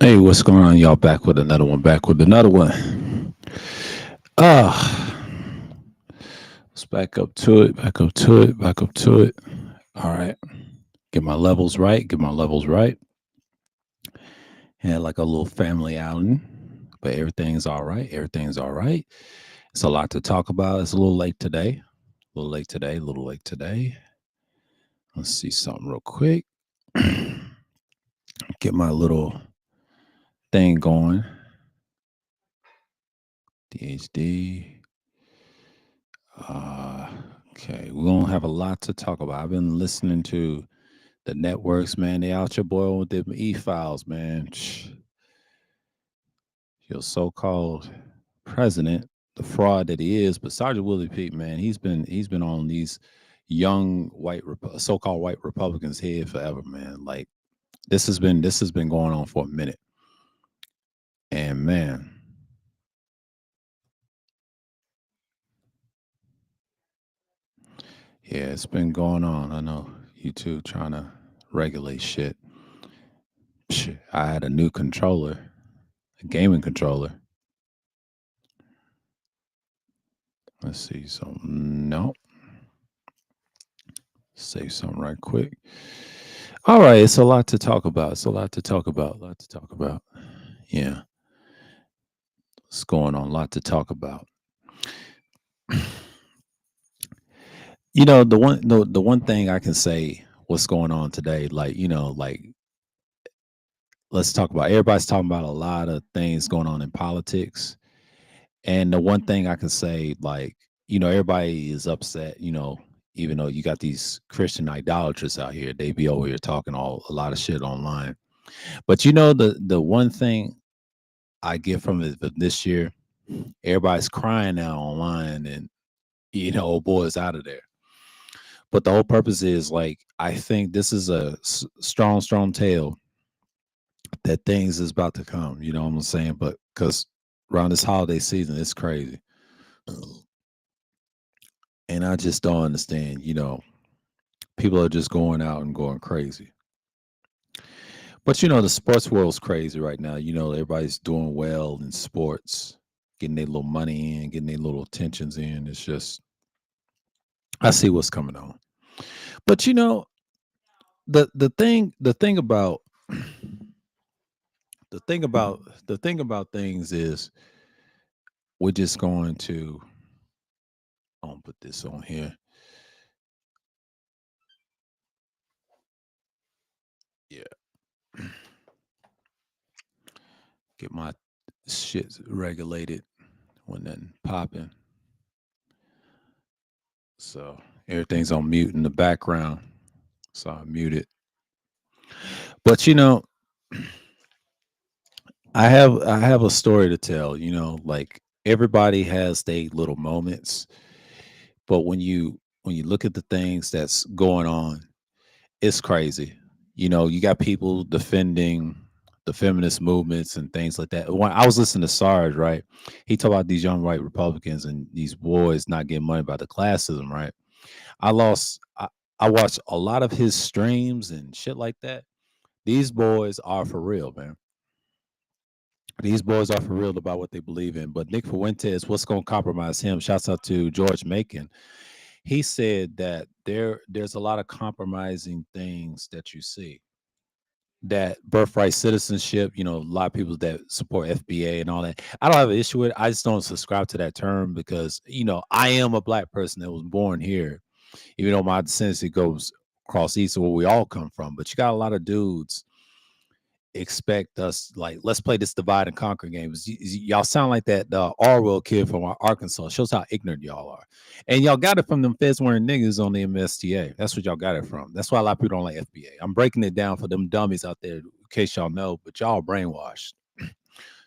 Hey, what's going on, y'all? Back with another one. Back with another one. Ah, let's back up to it. Back up to it. Back up to it. All right. Get my levels right. Get my levels right. Had like a little family outing, but everything's all right. Everything's all right. It's a lot to talk about. It's a little late today. A little late today. A little late today. Let's see something real quick. Get my little thing going. DHD. Uh, okay, we're gonna have a lot to talk about. I've been listening to the networks, man. They out your boy with them e-files, man. Your so-called president, the fraud that he is, but Sergeant Willie Pete, man, he's been on these young so-called white Republicans' head forever, man. Like this has been going on for a minute, and man, yeah, it's been going on. I know you two trying to regulate shit. I had a new controller, a gaming controller. Let's see something. No, save something right quick. All right, it's a lot to talk about. It's a lot to talk about. A lot to talk about. Yeah, what's going on? A lot to talk about. The one thing I can say what's going on today, like let's talk about. Everybody's talking about a lot of things going on in politics, and the one thing I can say, like everybody is upset. Even though you got these Christian idolaters out here, they be over here talking a lot of shit online. But the one thing I get from it this year, everybody's crying now online, and old boy is out of there. But the whole purpose is like I think this is a strong, strong tale that things is about to come. You know what I'm saying? But because around this holiday season, it's crazy, and I just don't understand. People are just going out and going crazy. But the sports world's crazy right now. Everybody's doing well in sports, getting their little money in, getting their little attentions in. It's just I see what's coming on. But the thing about the thing about things is we're just going to I'll put this on here. Yeah. Get my shit regulated when nothing popping. So everything's on mute in the background. So I mute it. But I have a story to tell, like everybody has their little moments, but when you look at the things that's going on, it's crazy. You got people defending the feminist movements and things like that. When I was listening to Sarge, right? He talked about these young white Republicans and these boys not getting money about the classism, right? I lost I watched a lot of his streams and shit like that. These boys are for real, man. These boys are for real about what they believe in. But Nick Fuentes, what's going to compromise him? Shouts out to George Macon. He said that there's a lot of compromising things that you see. That birthright citizenship, a lot of people that support FBA and all that. I don't have an issue with it. I just don't subscribe to that term because, I am a black person that was born here, even though my descendancy goes across east of where we all come from. But you got a lot of dudes expect us like let's play this divide and conquer game. Y'all sound like that Orwell kid from Arkansas. Shows how ignorant y'all are, and y'all got it from them feds wearing niggas on the MSTA. That's what y'all got it from. That's why a lot of people don't like FBA. I'm breaking it down for them dummies out there, in case y'all know, but y'all brainwashed.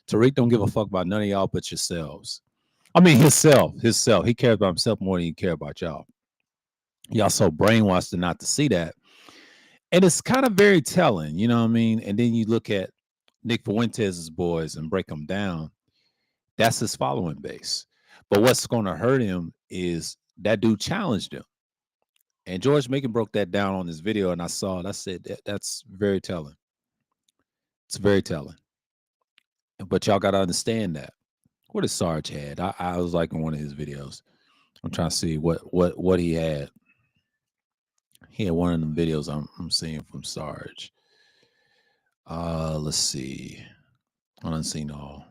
Tariq don't give a fuck about none of y'all but yourselves. I mean, himself. He cares about himself more than he care about y'all. Y'all so brainwashed to not to see that, and it's kind of very telling. You know what I mean? And then you look at Nick Fuentes' boys and break them down, that's his following base. But what's going to hurt him is that dude challenged him. And George Macon broke that down on his video, and I saw it. I said, that's very telling. It's very telling. But y'all gotta understand that. What is Sarge had? I was liking one of his videos. I'm trying to see what he had. He had one of them videos I'm seeing from Sarge. Let's see. I done seen all.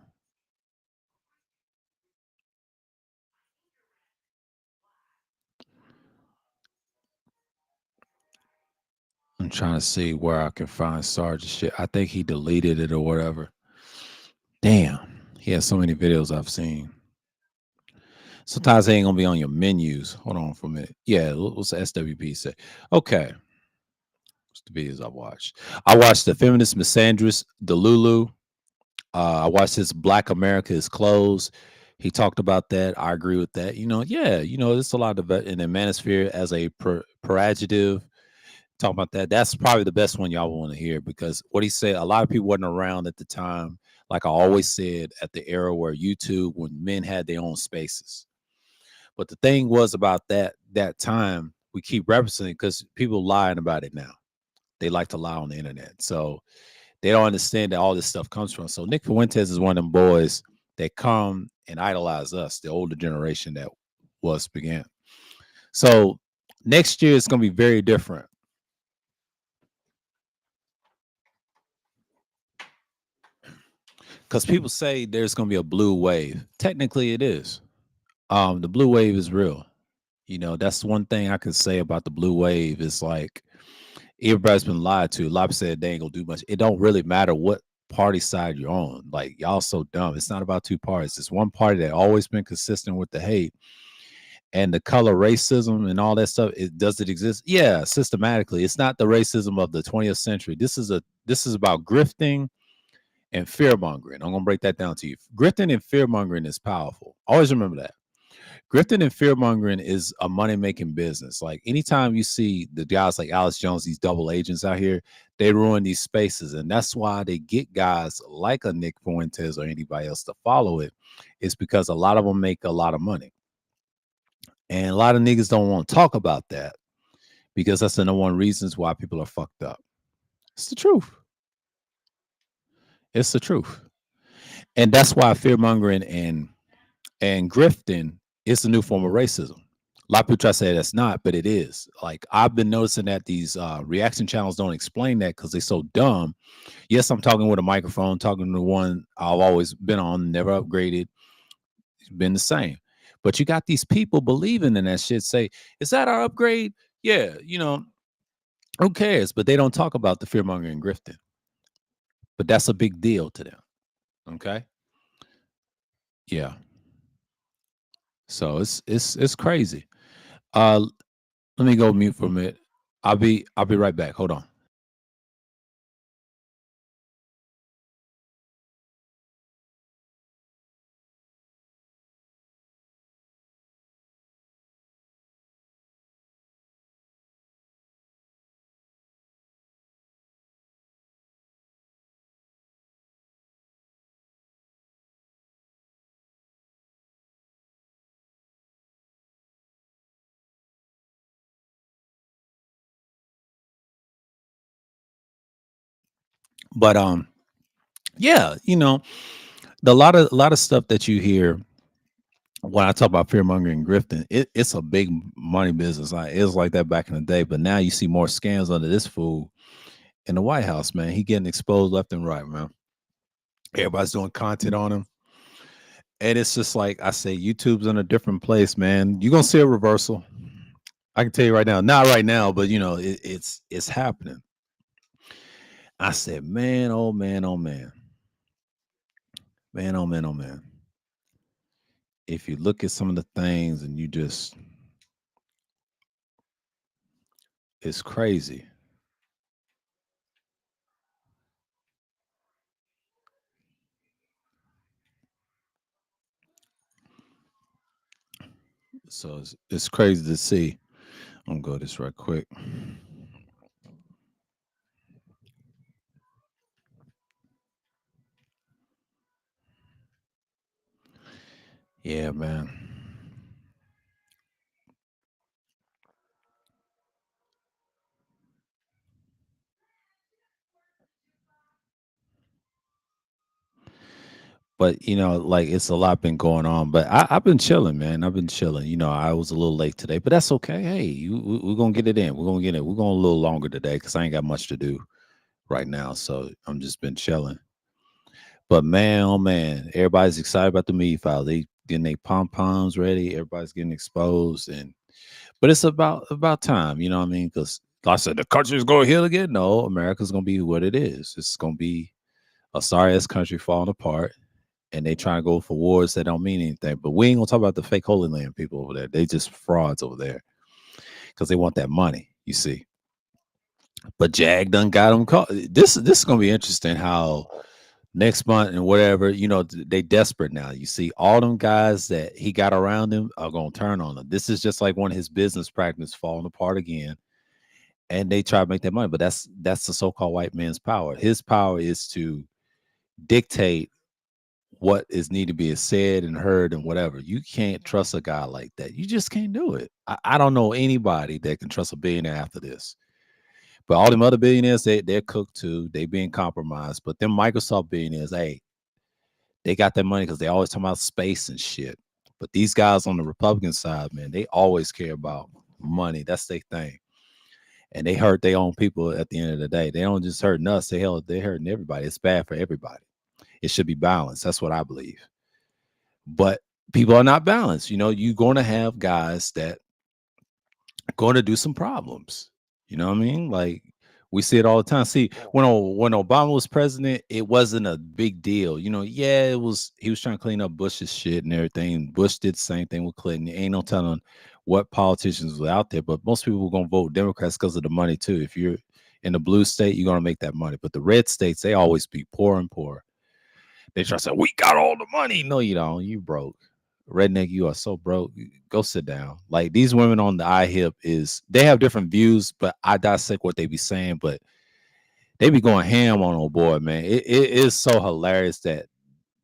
I'm trying to see where I can find Sarge's shit. I think he deleted it or whatever. Damn. He has so many videos I've seen. Sometimes they ain't gonna be on your menus. Hold on for a minute. Yeah, what's the SWP say? Okay. What's the videos I watched? I watched the feminist misandrist Delulu. I watched his Black America is Closed. He talked about that. I agree with that. Yeah, there's a lot of in the manosphere as a pejorative. Talking about that. That's probably the best one y'all want to hear because what he said, a lot of people wasn't around at the time. Like I always said, at the era where YouTube, when men had their own spaces. But the thing was about that time, we keep referencing because people lying about it now. They like to lie on the internet. So they don't understand that all this stuff comes from. So Nick Fuentes is one of them boys that come and idolize us, the older generation that was began. So next year is going to be very different because people say there's going to be a blue wave. Technically, it is. The blue wave is real. That's one thing I can say about the blue wave is like everybody's been lied to. A lot of people said they ain't gonna do much. It don't really matter what party side you're on. Like y'all so dumb. It's not about two parties. It's one party that always been consistent with the hate and the color racism and all that stuff. Does it exist? Yeah, systematically. It's not the racism of the 20th century. This is about grifting and fear mongering. I'm gonna break that down to you. Grifting and fear mongering is powerful. Always remember that. Grifting and fear mongering is a money making business. Like anytime you see the guys like Alex Jones, these double agents out here, they ruin these spaces. And that's why they get guys like a Nick Fuentes or anybody else to follow it. It's because a lot of them make a lot of money. And a lot of niggas don't want to talk about that because that's the number one reasons why people are fucked up. It's the truth. It's the truth. And that's why fear mongering and grifting is a new form of racism. A lot of people try to say that's not, but it is. Like I've been noticing that these reaction channels don't explain that because they're so dumb. Yes, I'm talking with a microphone, talking to one I've always been on, never upgraded, it's been the same. But you got these people believing in that shit. Say, is that our upgrade? Yeah, who cares? But they don't talk about the fear mongering and grifting. But that's a big deal to them. Okay, yeah. So it's crazy. Uh, Let me go mute for a minute. I'll be right back. Hold on. But yeah, a lot of stuff that you hear when I talk about fear mongering and grifting, it's a big money business. Like it was like that back in the day, but now you see more scams under this fool in the White House, man. He getting exposed left and right, man. Everybody's doing content on him. And it's just like I say, YouTube's in a different place, man. You're gonna see a reversal. I can tell you right now, not right now, but it's happening. I said, man, oh man, oh man, man, oh man, oh man. If you look at some of the things and you just, it's crazy. So it's crazy to see. I'm gonna go this right quick. Yeah, man. But like it's a lot been going on. But I've been chilling, man. I've been chilling. I was a little late today, but that's okay. Hey, we're gonna get it in. We're gonna get it. We're going a little longer today because I ain't got much to do right now. So I'm just been chilling. But man, oh man, everybody's excited about the meat file. They getting their pom poms ready. Everybody's getting exposed, but it's about time. You know what I mean? Because like I said, the country's going to heal again. No, America's going to be what it is. It's going to be a sorry ass country falling apart, and they trying to go for wars that don't mean anything. But we ain't gonna talk about the fake Holy Land people over there. They just frauds over there because they want that money. You see. But Jag done got them caught. This is gonna be interesting. How next month and whatever, they desperate now. You see, all them guys that he got around him are gonna turn on him. This is just like one of his business practices falling apart again, and they try to make that money. But that's the so-called white man's power. His power is to dictate what is need to be said and heard and whatever. You can't trust a guy like that. You just can't do it. I don't know anybody that can trust a billionaire after this. But all them other billionaires, they're cooked too. They being compromised. But them Microsoft billionaires, hey, they got that money because they always talking about space and shit. But these guys on the Republican side, man, they always care about money. That's their thing. And they hurt their own people at the end of the day. They don't just hurting us, they hurting everybody. It's bad for everybody. It should be balanced. That's what I believe. But people are not balanced. You're going to have guys that are going to do some problems. You know what I mean? Like we see it all the time. See, when Obama was president, it wasn't a big deal. Yeah, it was. He was trying to clean up Bush's shit and everything. Bush did the same thing with Clinton. Ain't no telling what politicians were out there, but most people were going to vote Democrats because of the money too. If you're in the blue state, you're going to make that money. But the red states, they always be poor and poor. They try to say, we got all the money. No, you don't. You broke. Redneck, you are so broke. Go sit down. Like these women on the iHip they have different views, but I dissect what they be saying, but they be going ham on old boy, man. It is so hilarious that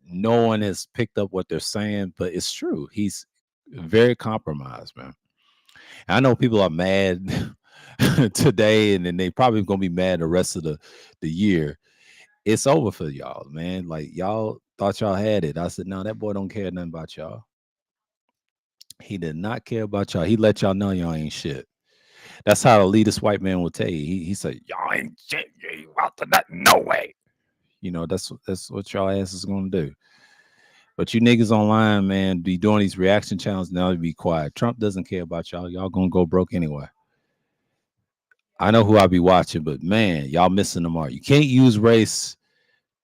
no one has picked up what they're saying, but it's true. He's very compromised, man. And I know people are mad today, and then they probably gonna be mad the rest of the year. It's over for y'all, man. Like y'all thought y'all had it. I said, no, that boy don't care nothing about y'all. He did not care about y'all. He let y'all know y'all ain't shit. That's how the elitist white man will tell you. He said, y'all ain't shit. You ain't out to nothing. No way. That's what y'all ass is gonna do. But you niggas online, man, be doing these reaction channels now. Be quiet. Trump doesn't care about y'all. Y'all gonna go broke anyway. I know who I be watching, but man, y'all missing the mark. You can't use race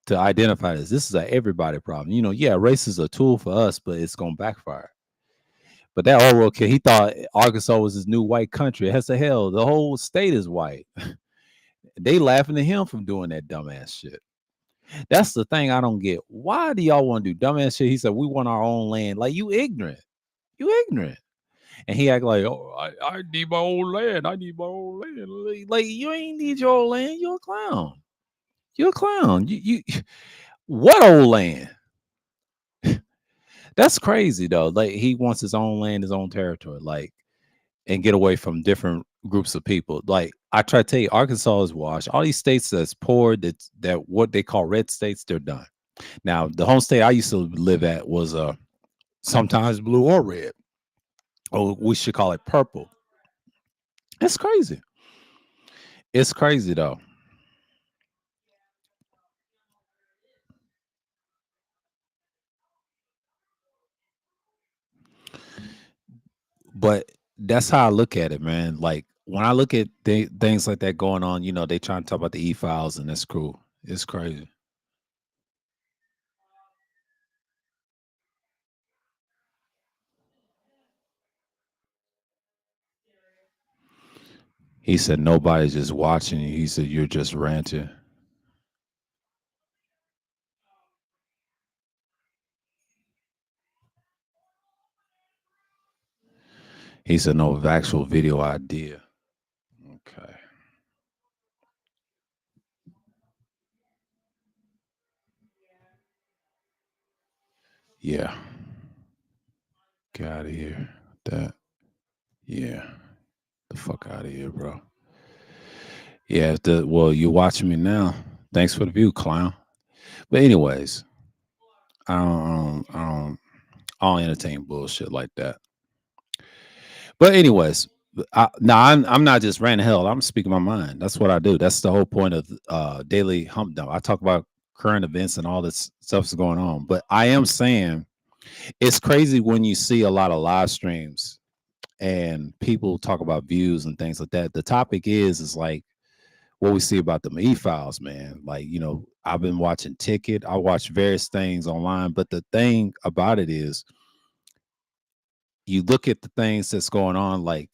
to identify this. This is a everybody problem. Yeah, race is a tool for us, but it's gonna backfire. But that Orwell kid, he thought Arkansas was his new white country. As the hell, the whole state is white. They laughing at him from doing that dumbass shit. That's the thing I don't get. Why do y'all want to do dumbass shit? He said, we want our own land. Like, you ignorant. You ignorant. And he act like, oh, I need my own land. I need my own land. Like, you ain't need your own land. You're a clown. You're a clown. You what old land? That's crazy though. Like he wants his own land, his own territory. Like and get away from different groups of people. Like I try to tell you, Arkansas is washed. All these states that's poor, that what they call red states, they're done. Now, the home state I used to live at was sometimes blue or red. Or we should call it purple. It's crazy. It's crazy though. But that's how I look at it, man. Like when I look at things like that going on, they trying to talk about the e-files, and that's cool. It's crazy. He said nobody's just watching you. He said you're just ranting. He said no actual video idea. Okay. Yeah. Get out of here. That. Yeah. The fuck out of here, bro. Yeah. Well, you're watching me now. Thanks for the view, clown. But anyways, I don't entertain bullshit like that. But anyways, I'm not just ranting hell. I'm speaking my mind. That's what I do. That's the whole point of daily hump dump. I talk about current events and all this stuff that's going on. But I am saying it's crazy when you see a lot of live streams and people talk about views and things like that. The topic is like what we see about the E files, man. Like, I've been watching Ticket. I watch various things online, but the thing about it is you look at the things that's going on, like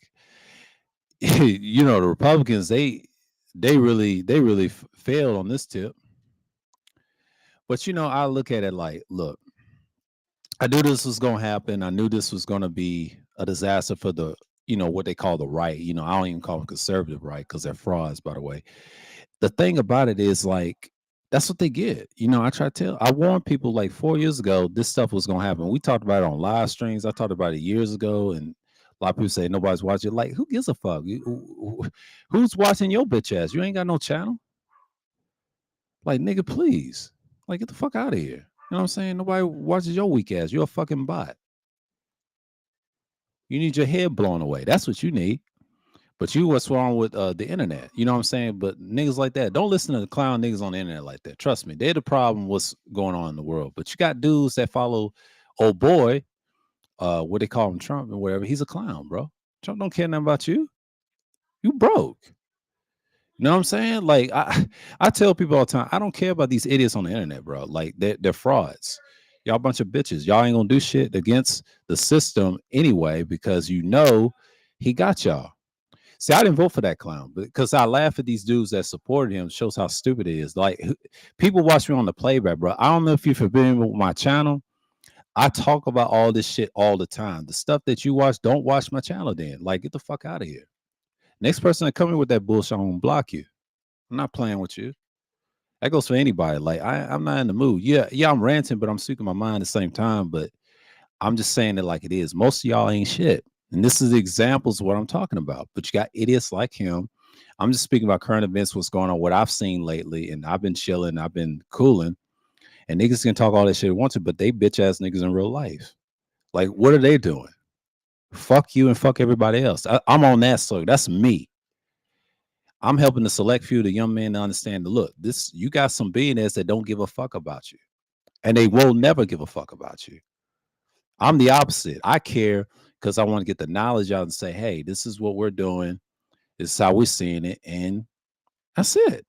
the Republicans, they really failed on this tip. But I look at it like, look, I knew this was gonna happen. I knew this was gonna be a disaster for the what they call the right. I don't even call them conservative right because they're frauds, by the way. The thing about it is like that's what they get. I try to tell. I warned people like 4 years ago this stuff was gonna happen. We talked about it on live streams. I talked about it years ago, and a lot of people say nobody's watching. Like, who gives a fuck? Who's watching your bitch ass? You ain't got no channel. Like, nigga, please. Like, get the fuck out of here. You know what I'm saying? Nobody watches your weak ass. You're a fucking bot. You need your head blown away. That's what you need. But what's wrong with the internet? You know what I'm saying? But niggas like that, don't listen to the clown niggas on the internet like that. Trust me, they're the problem. What's going on in the world? But you got dudes that follow old boy, what they call him, Trump and whatever. He's a clown, bro. Trump don't care nothing about you. You broke. You know what I'm saying? Like I tell people all the time, I don't care about these idiots on the internet, bro. Like they're frauds. Y'all a bunch of bitches. Y'all ain't gonna do shit against the system anyway because he got y'all. See, I didn't vote for that clown because I laugh at these dudes that supported him. Shows how stupid it is. Like people watch me on the playback, bro. I don't know if you're familiar with my channel. I talk about all this shit all the time. The stuff that you watch, don't watch my channel then. Like, get the fuck out of here. Next person that come in with that bullshit, I'm gonna block you. I'm not playing with you. That goes for anybody. Like, I'm not in the mood. Yeah, I'm ranting, but I'm speaking my mind at the same time. But I'm just saying it like it is. Most of y'all ain't shit. And this is the examples of what I'm talking about. But you got idiots like him. I'm just speaking about current events, what's going on, what I've seen lately. And I've been chilling, I've been cooling. And niggas can talk all that shit they want to, but they bitch ass niggas in real life. Like, what are they doing? Fuck you and fuck everybody else. I'm on that. So that's me. I'm helping the select few, the young men, to understand. Look, you got some billionaires that don't give a fuck about you, and they will never give a fuck about you. I'm the opposite. I care because I want to get the knowledge out and say, hey, this is what we're doing. This is how we're seeing it, and that's it.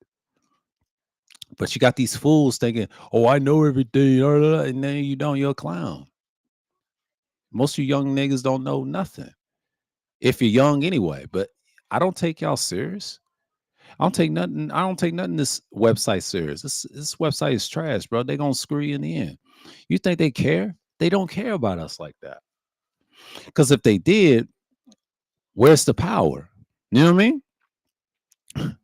But you got these fools thinking, oh, I know everything, and then you don't. You're a clown. Most of you young niggas don't know nothing. If you're young anyway, but I don't take y'all serious. I don't take nothing. I don't take nothing this website serious. This website is trash, bro. They're gonna screw you in the end. You think they care? They don't care about us like that. Because if they did, where's the power? You know what I mean?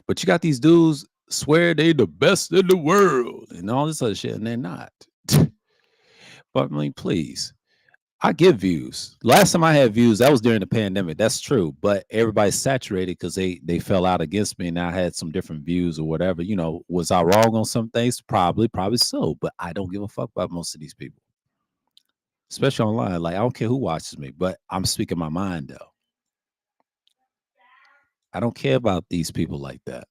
But you got these dudes swear they the best in the world and all this other shit, and they're not. But I mean, please. I get views. Last time I had views, that was during the pandemic. That's true. But everybody's saturated because they fell out against me and I had some different views or whatever. Was I wrong on some things? Probably so. But I don't give a fuck about most of these people, especially online. Like, I don't care who watches me, but I'm speaking my mind though. I don't care about these people like that.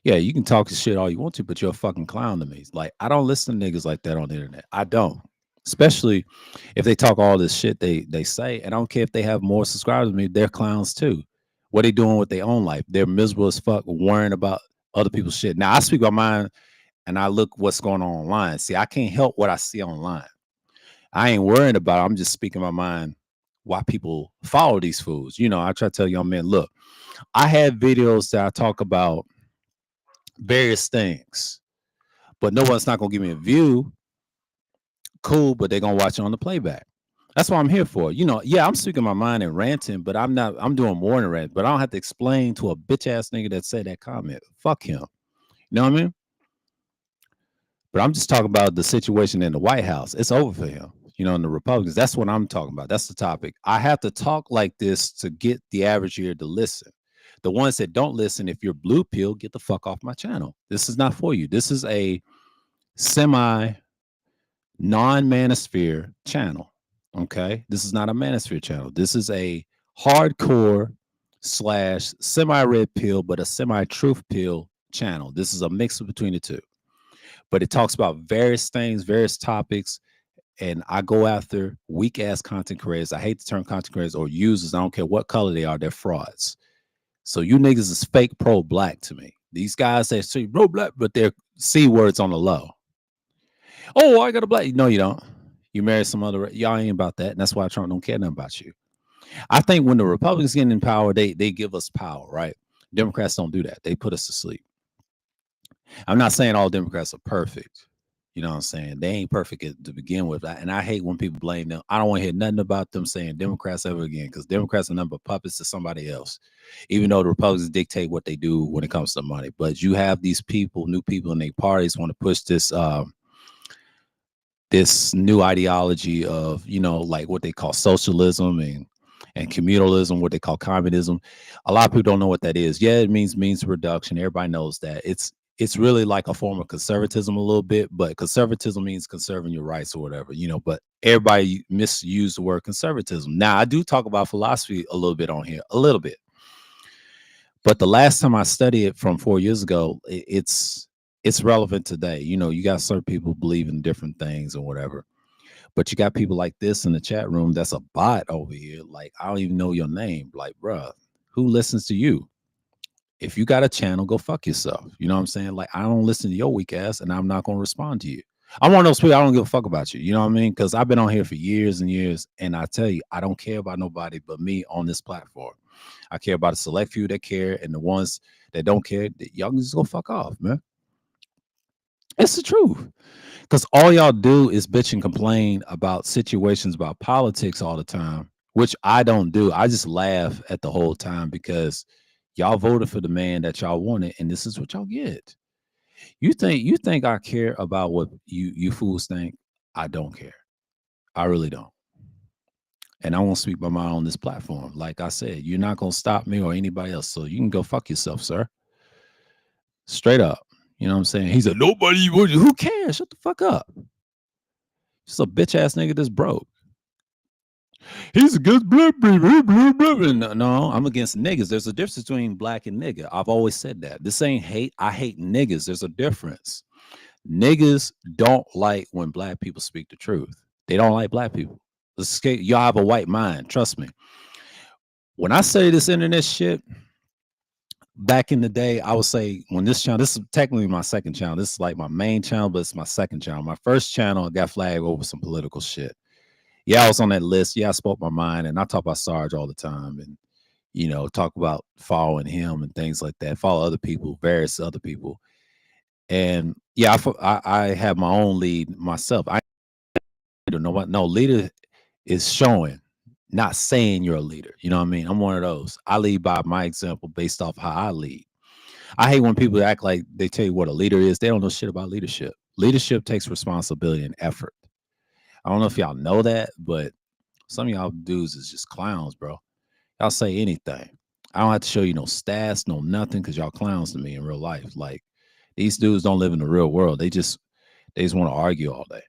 Yeah, you can talk shit all you want to, but you're a fucking clown to me. Like, I don't listen to niggas like that on the internet. I don't. Especially if they talk all this shit they say. And I don't care if they have more subscribers than me, they're clowns too. What they doing with their own life? They're miserable as fuck, worrying about other people's shit. Now I speak about mine and I look what's going on online. See, I can't help what I see online. I ain't worrying about it. I'm just speaking my mind why people follow these fools. I try to tell young men, look, I have videos that I talk about various things, but no one's not gonna give me a view. Cool, but they're gonna watch it on the playback. That's what I'm here for. Yeah, I'm speaking my mind and ranting, but I'm doing more than rant, but I don't have to explain to a bitch ass nigga that said that comment. Fuck him. You know what I mean? But I'm just talking about the situation in the White House. It's over for him. And the Republicans. That's what I'm talking about. That's the topic. I have to talk like this to get the average ear to listen. The ones that don't listen, if you're blue pill, get the fuck off my channel. This is not for you. This is a semi non-manosphere channel. Okay, this is not a manosphere channel. This is a hardcore slash semi-red pill, but a semi-truth pill channel. This is a mix between the two. But it talks about various things, various topics, and I go after weak ass content creators. I hate the term content creators or users. I don't care what color they are. They're frauds. So you niggas is fake pro black to me. These guys say pro black, but they're c words on the low. Oh, I got a black. No, you don't. You married some other. Y'all ain't about that. And that's why Trump don't care nothing about you. I think when the Republicans get in power, they give us power, right? Democrats don't do that. They put us to sleep. I'm not saying all Democrats are perfect. You know what I'm saying? They ain't perfect to begin with. And I hate when people blame them. I don't want to hear nothing about them saying Democrats ever again because Democrats are nothing but puppets to somebody else, even though the Republicans dictate what they do when it comes to money. But you have these people, new people in their parties want to push this new ideology of, you know, like what they call socialism and communalism, what they call communism. A lot of people don't know what that is. Yeah, it means reduction. Everybody knows that. It's really like a form of conservatism a little bit, but conservatism means conserving your rights or whatever, you know, but everybody misuse the word conservatism. Now, I do talk about philosophy a little bit on here, a little bit. But the last time I studied it from 4 years ago, it's relevant today. You know, you got certain people believe in different things or whatever. But you got people like this in the chat room that's a bot over here. Like, I don't even know your name. Like, bruh, who listens to you? If you got a channel, go fuck yourself. You know what I'm saying? Like, I don't listen to your weak ass and I'm not going to respond to you. I'm one of those people, I don't give a fuck about you. You know what I mean? Because I've been on here for years and years. And I tell you, I don't care about nobody but me on this platform. I care about a select few that care and the ones that don't care, y'all can just go fuck off, man. It's the truth. Because all y'all do is bitch and complain about situations about politics all the time, which I don't do. I just laugh at the whole time because y'all voted for the man that y'all wanted, and this is what y'all get. You think I care about what you fools think? I don't care. I really don't. And I won't speak my mind on this platform. Like I said, you're not gonna stop me or anybody else. So you can go fuck yourself, sir. Straight up. You know what I'm saying? He said, nobody would. Who cares? Shut the fuck up. Just a bitch ass nigga that's broke. He's against black people. Blah, blah, blah. No, no, I'm against niggas. There's a difference between black and nigga. I've always said that. This ain't hate. I hate niggas. There's a difference. Niggas don't like when black people speak the truth. They don't like black people. Y'all have a white mind. Trust me. When I say this internet shit, back in the day, I would say when this is technically my second channel. This is like my main channel, but it's my second channel. My first channel got flagged over some political shit. Yeah, I was on that list. Yeah, I spoke my mind, and I talk about Sarge all the time, and you know, talk about following him and things like that. Follow other people, various other people, and yeah, I have my own lead myself. I don't know what no leader is showing, not saying you're a leader. You know what I mean? I'm one of those. I lead by my example based off how I lead. I hate when people act like they tell you what a leader is. They don't know shit about leadership. Leadership takes responsibility and effort. I don't know if y'all know that, but some of y'all dudes is just clowns, bro. Y'all say anything. I don't have to show you no stats, no nothing, because y'all clowns to me in real life. Like these dudes don't live in the real world. They just want to argue all day.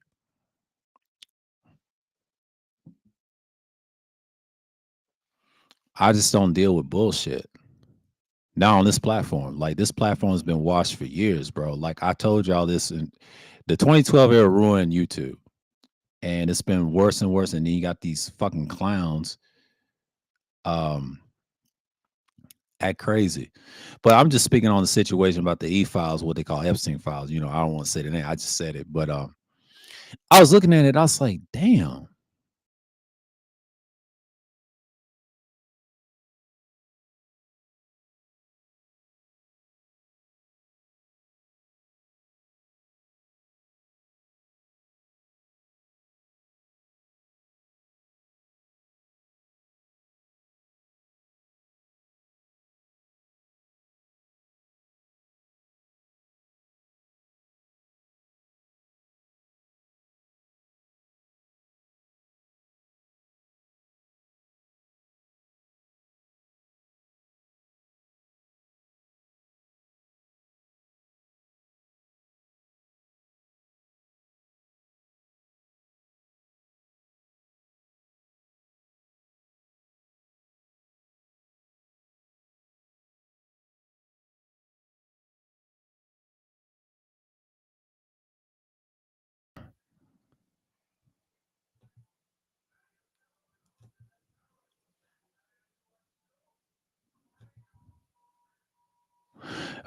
I just don't deal with bullshit. Not on this platform. Like this platform has been washed for years, bro. Like I told y'all this in the 2012 era ruined YouTube. And it's been worse and worse. And then you got these fucking clowns um act crazy. But I'm just speaking on the situation about the files, what they call Epstein files. You know, I don't want to say the name. I just said it. But I was looking at it, I was like, damn.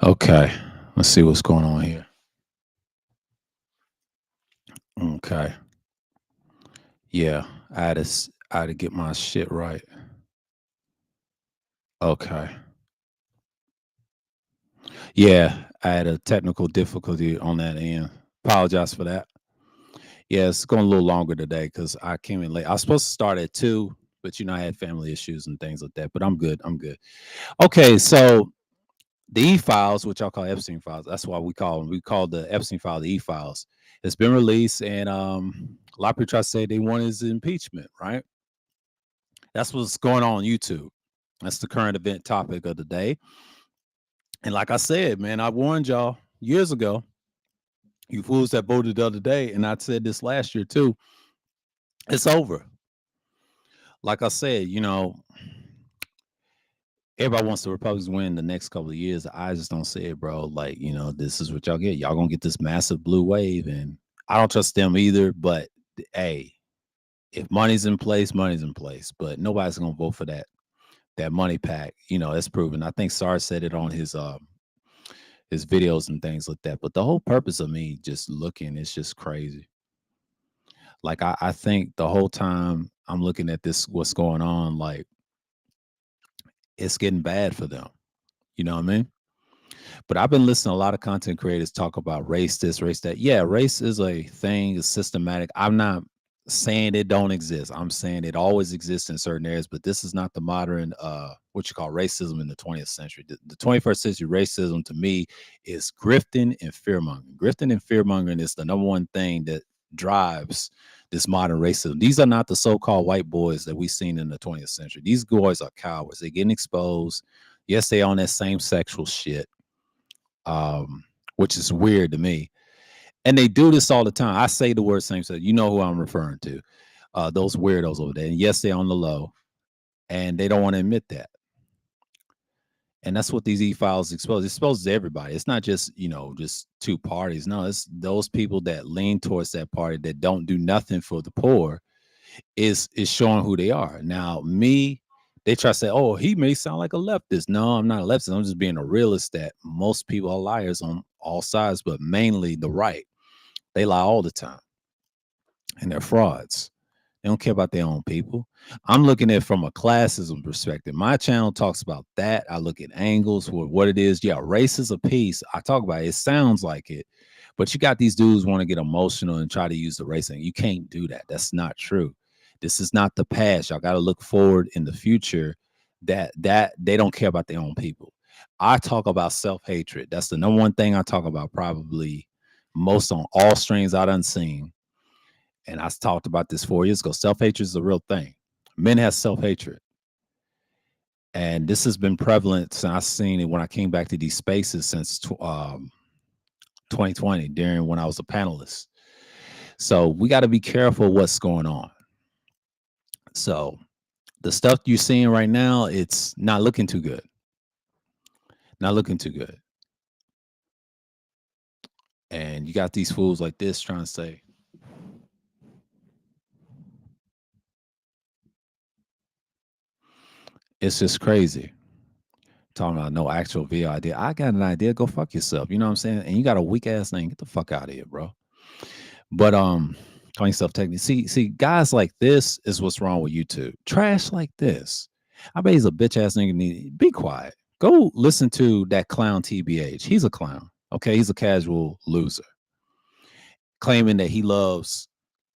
Okay. Let's see what's going on here. Okay. Yeah. I had to get my shit right. Okay. Yeah. I had a technical difficulty on that end. Apologize for that. Yeah, it's going a little longer today because I came in late. I was supposed to start at 2, but I had family issues and things like that. But I'm good. I'm good. Okay, so the E files, which I'll call Epstein files, that's why we call them. We call the Epstein file the E files. It's been released, and a lot of people try to say they want his impeachment, right? That's what's going on YouTube. That's the current event topic of the day. And like I said, man, I warned y'all years ago, you fools that voted the other day, and I said this last year too. It's over. Like I said, everybody wants the Republicans to win the next couple of years. I just don't see it, bro. Like, this is what y'all get. Y'all gonna get this massive blue wave, and I don't trust them either. But hey, if money's in place, money's in place. But nobody's gonna vote for that money pack. That's proven. I think SAR said it on his videos and things like that. But the whole purpose of me just looking is just crazy. Like I think the whole time I'm looking at this, what's going on, like it's getting bad for them. You know what I mean? But I've been listening to a lot of content creators talk about race this, race that. Yeah, race is a thing, it's systematic. I'm not saying it don't exist. I'm saying it always exists in certain areas, but this is not the modern what you call racism in the 20th century. The 21st century racism to me is grifting and fear mongering. Grifting and fear mongering is the number one thing that drives this modern racism. These are not the so-called white boys that we've seen in the 20th century. These boys are cowards. They're getting exposed. Yes, they on that same sexual shit, which is weird to me. And they do this all the time. I say the word same sex. You know who I'm referring to. Those weirdos over there. And yes, they're on the low, and they don't want to admit that. And that's what these e-files expose. It exposes everybody. It's not just, just two parties. No, it's those people that lean towards that party that don't do nothing for the poor is showing who they are. Now, me, they try to say, oh, he may sound like a leftist. No, I'm not a leftist. I'm just being a realist that most people are liars on all sides, but mainly the right. They lie all the time and they're frauds. They don't care about their own people. I'm looking at it from a classism perspective. My channel talks about that. I look at angles for what it is. Yeah, race is a piece. I talk about it. It sounds like it, but you got these dudes want to get emotional and try to use the race thing. You can't do that. That's not true. This is not the past. Y'all got to look forward in the future. That they don't care about their own people. I talk about self-hatred. That's the number one thing I talk about, probably most on all streams I've done seen. And I talked about this 4 years ago. Self-hatred is a real thing. Men have self-hatred. And this has been prevalent since I've seen it when I came back to these spaces since 2020, during when I was a panelist. So we got to be careful what's going on. So the stuff you're seeing right now, it's not looking too good. Not looking too good. And you got these fools like this trying to say, it's just crazy. Talking about no actual video idea. I got an idea. Go fuck yourself. You know what I'm saying? And you got a weak ass name. Get the fuck out of here, bro. But calling yourself technically. See, guys like this is what's wrong with YouTube. Trash like this. I bet he's a bitch ass nigga. Be quiet. Go listen to that clown TBH. He's a clown. Okay, he's a casual loser, claiming that he loves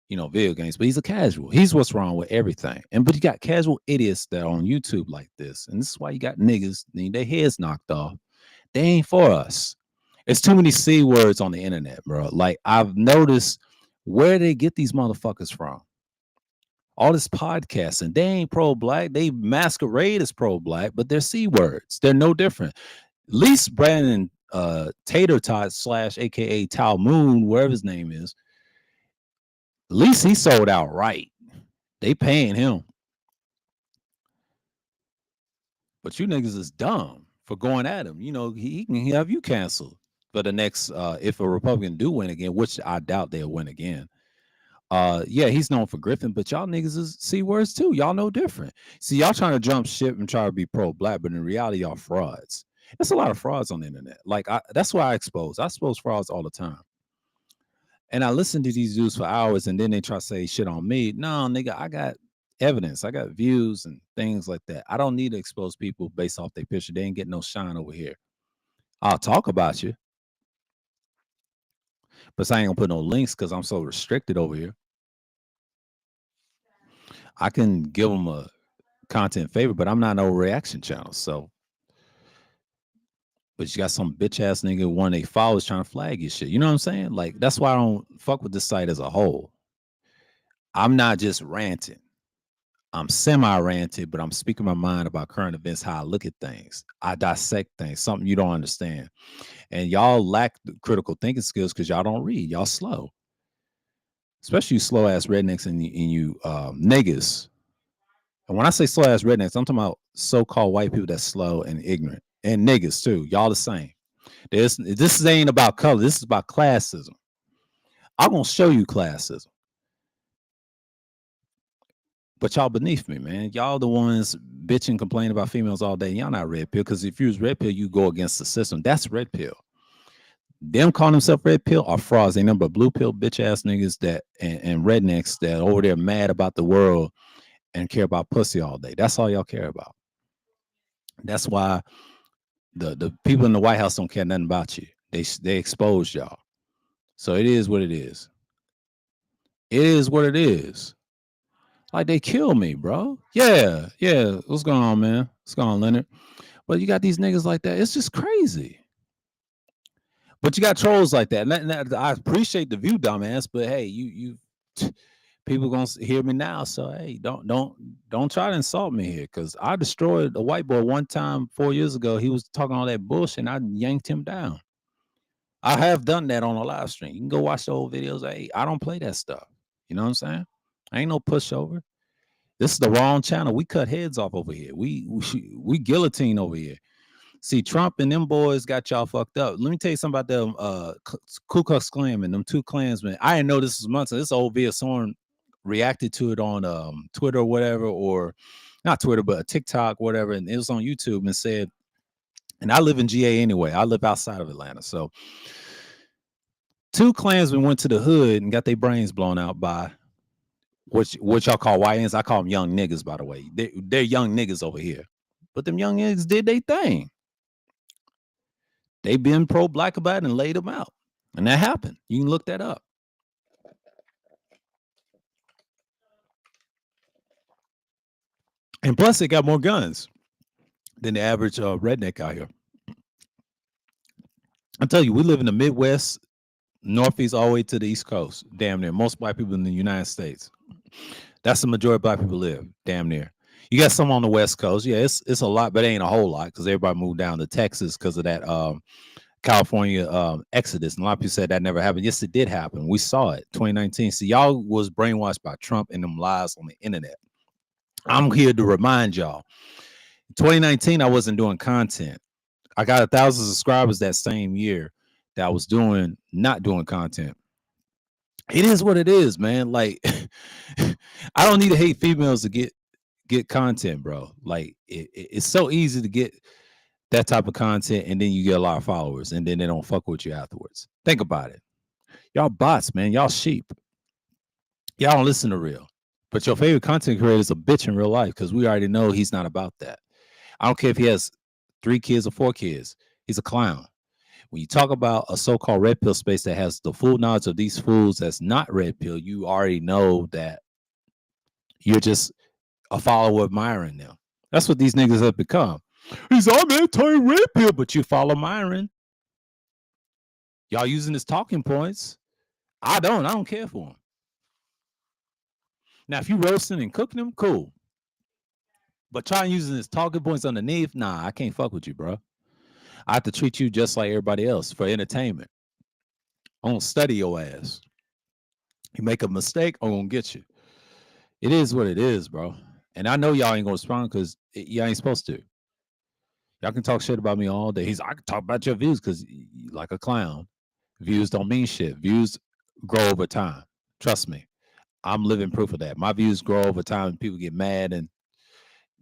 video games, but he's a casual. He's what's wrong with everything. But you got casual idiots that are on YouTube like this, and this is why you got niggas need their heads knocked off. They ain't for us. It's too many C words on the internet, bro. Like I've noticed where they get these motherfuckers from. All this podcasting, they ain't pro-black. They masquerade as pro-black, but they're C words. They're no different. At least Brandon Tater Tot / AKA Tal Moon, wherever his name is, at least he sold out right. They paying him. But you niggas is dumb for going at him. He can have you canceled for the next if a Republican do win again, which I doubt they'll win again. Yeah, he's known for Griffin, but y'all niggas is C words too. Y'all know different. See, y'all trying to jump ship and try to be pro-black, but in reality, y'all frauds. There's a lot of frauds on the internet. Like that's why I expose frauds all the time. And I listen to these dudes for hours, and then they try to say shit on me. No, nigga, I got evidence. I got views and things like that. I don't need to expose people based off their picture. They ain't getting no shine over here. I'll talk about you, but I ain't gonna put no links because I'm so restricted over here. I can give them a content favor, but I'm not no reaction channel. So, but you got some bitch ass nigga, one of they followers trying to flag your shit. You know what I'm saying? Like that's why I don't fuck with this site as a whole. I'm not just ranting. I'm semi-ranted, but I'm speaking my mind about current events, how I look at things. I dissect things, something you don't understand. And y'all lack the critical thinking skills because y'all don't read. Y'all slow, especially you slow ass rednecks and you niggas. And when I say slow ass rednecks, I'm talking about so-called white people that's slow and ignorant, and niggas too. Y'all the same. This ain't about color. This is about classism. I'm gonna show you classism. But y'all beneath me, man. Y'all the ones bitching, complaining about females all day. Y'all not red pill. Because if you was red pill, you go against the system. That's red pill. Them calling themselves red pill are frauds. They number blue pill bitch ass niggas that and rednecks that over there mad about the world and care about pussy all day. That's all y'all care about. That's why the people in the White House don't care nothing about you. They expose y'all. So it is what it is. It is what it is. Like they kill me, bro. Yeah, yeah. What's going on, man? What's going on, Leonard? But you got these niggas like that. It's just crazy. But you got trolls like that. I appreciate the view, dumbass. But hey, people gonna hear me now. So hey, don't try to insult me here, because I destroyed a white boy one time 4 years ago. He was talking all that bullshit, and I yanked him down. I have done that on a live stream. You can go watch the old videos. Hey, I don't play that stuff. You know what I'm saying? I ain't no pushover. This is the wrong channel. We cut heads off over here. We guillotine over here. See, Trump and them boys got y'all fucked up. Let me tell you something about them Ku Klux Klan and them two Klansmen. I didn't know this was months. This old video, someone reacted to it on Twitter or whatever, or not Twitter, but TikTok, whatever, and it was on YouTube and said, and I live in GA anyway. I live outside of Atlanta. So two Klansmen went to the hood and got their brains blown out by what y'all call YNs. I call them young niggas, by the way. They're young niggas over here. But them young niggas did their thing. They been pro-black about it and laid them out. And that happened. You can look that up. And plus, they got more guns than the average redneck out here. I tell you, we live in the Midwest, Northeast, all the way to the East Coast. Damn near. Most black people in the United States. That's the majority of black people live. Damn near. You got some on the West Coast. Yeah, it's a lot, but it ain't a whole lot because everybody moved down to Texas because of that California exodus. And a lot of people said that never happened. Yes, it did happen. We saw it. 2019. See, y'all was brainwashed by Trump and them lies on the internet. I'm here to remind y'all. 2019, I wasn't doing content. I got 1,000 subscribers that same year that I was not doing content. It is what it is, man. Like, I don't need to hate females to get content, bro. Like, it's so easy to get that type of content, and then you get a lot of followers, and then they don't fuck with you afterwards. Think about it. Y'all bots, man. Y'all sheep. Y'all don't listen to real. But your favorite content creator is a bitch in real life because we already know he's not about that. I don't care if he has 3 kids or 4 kids. He's a clown. When you talk about a so-called red pill space that has the full knowledge of these fools that's not red pill, you already know that you're just a follower admiring them. That's what these niggas have become. He's I'm anti-red pill, but you follow Myron. Y'all using his talking points. I don't care for him. Now, if you roasting and cooking them, cool. But trying using his talking points underneath, nah, I can't fuck with you, bro. I have to treat you just like everybody else for entertainment. I don't study your ass. You make a mistake, I'm gonna get you. It is what it is, bro. And I know y'all ain't gonna respond because y'all ain't supposed to. Y'all can talk shit about me all day. I can talk about your views because like a clown. Views don't mean shit. Views grow over time. Trust me. I'm living proof of that. My views grow over time and people get mad. And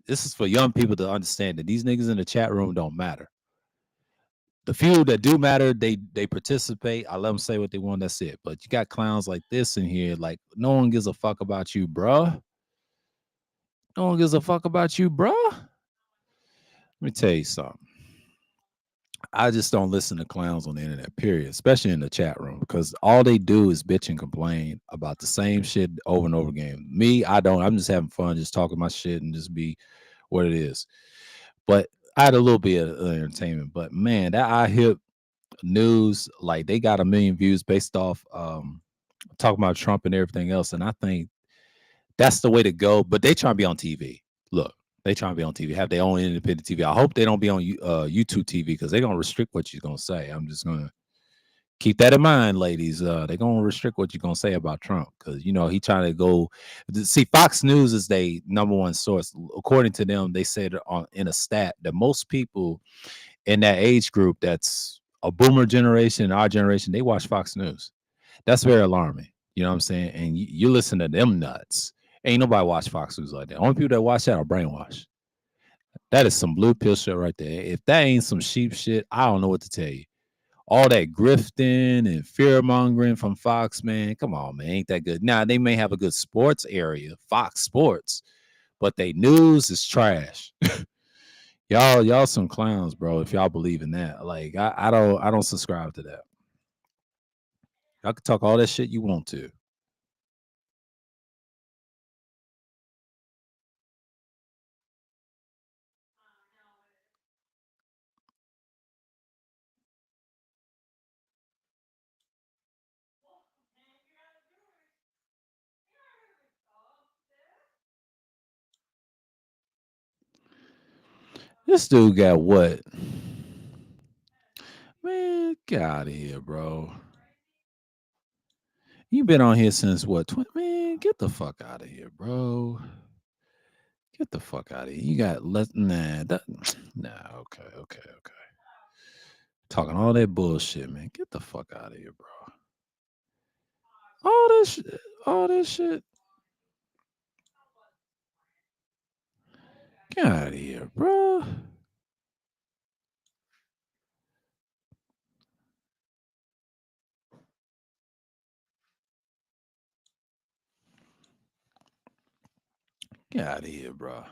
this is for young people to understand that these niggas in the chat room don't matter. The few that do matter, they participate. I let them say what they want. That's it. But you got clowns like this in here. Like no one gives a fuck about you, bruh. No one gives a fuck about you, bruh. Let me tell you something. I just don't listen to clowns on the internet, period, especially in the chat room, because all they do is bitch and complain about the same shit over and over again. Me, I don't. I'm just having fun, just talking my shit and just be what it is. But I had a little bit of entertainment. But man, that I hip news, like they got a million views based off talking about Trump and everything else. And I think that's the way to go. But they trying to be on TV. Look, they trying to be on TV, have their own independent TV. I hope they don't be on YouTube TV because they're gonna restrict what you're gonna say. I'm just gonna keep that in mind, ladies. They're gonna restrict what you're gonna say about Trump because you know he trying to go. See, Fox News is their number one source. According to them, they said on in a stat that most people in that age group, that's a boomer generation, our generation, they watch Fox News. That's very alarming. You know what I'm saying? And you listen to them nuts. Ain't nobody watch Fox News like that. Only people that watch that are brainwashed. That is some blue pill shit right there. If that ain't some sheep shit, I don't know what to tell you. All that grifting and fear mongering from Fox, man. Come on, man. Ain't that good? Now, they may have a good sports area, Fox Sports, but they news is trash. Y'all some clowns, bro. If y'all believe in that. Like, I don't subscribe to that. Y'all can talk all that shit you want to. This dude got what? Man, get out of here, bro. You been on here since what? Man, get the fuck out of here, bro. Get the fuck out of here. You got nah, nah. Okay, okay, okay. Talking all that bullshit, man. Get the fuck out of here, bro. All this, all this shit. Get out of here, bro. Get out of here, bro.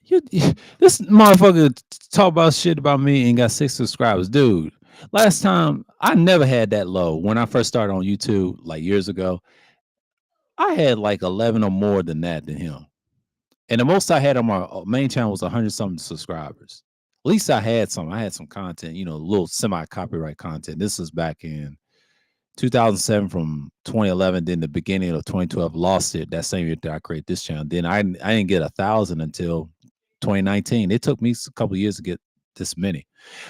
This motherfucker talk about shit about me and got 6 subscribers, dude. Last time I never had that low. When I first started on YouTube, like years ago, I had like 11 or more than that than him. And the most I had on my main channel was 100 something subscribers. At least I had some. I had some content, you know, little semi copyright content. This was back in 2007 from 2011. Then the beginning of 2012, lost it that same year that I created this channel. Then I didn't get 1,000 until 2019. It took me a couple years to get this many.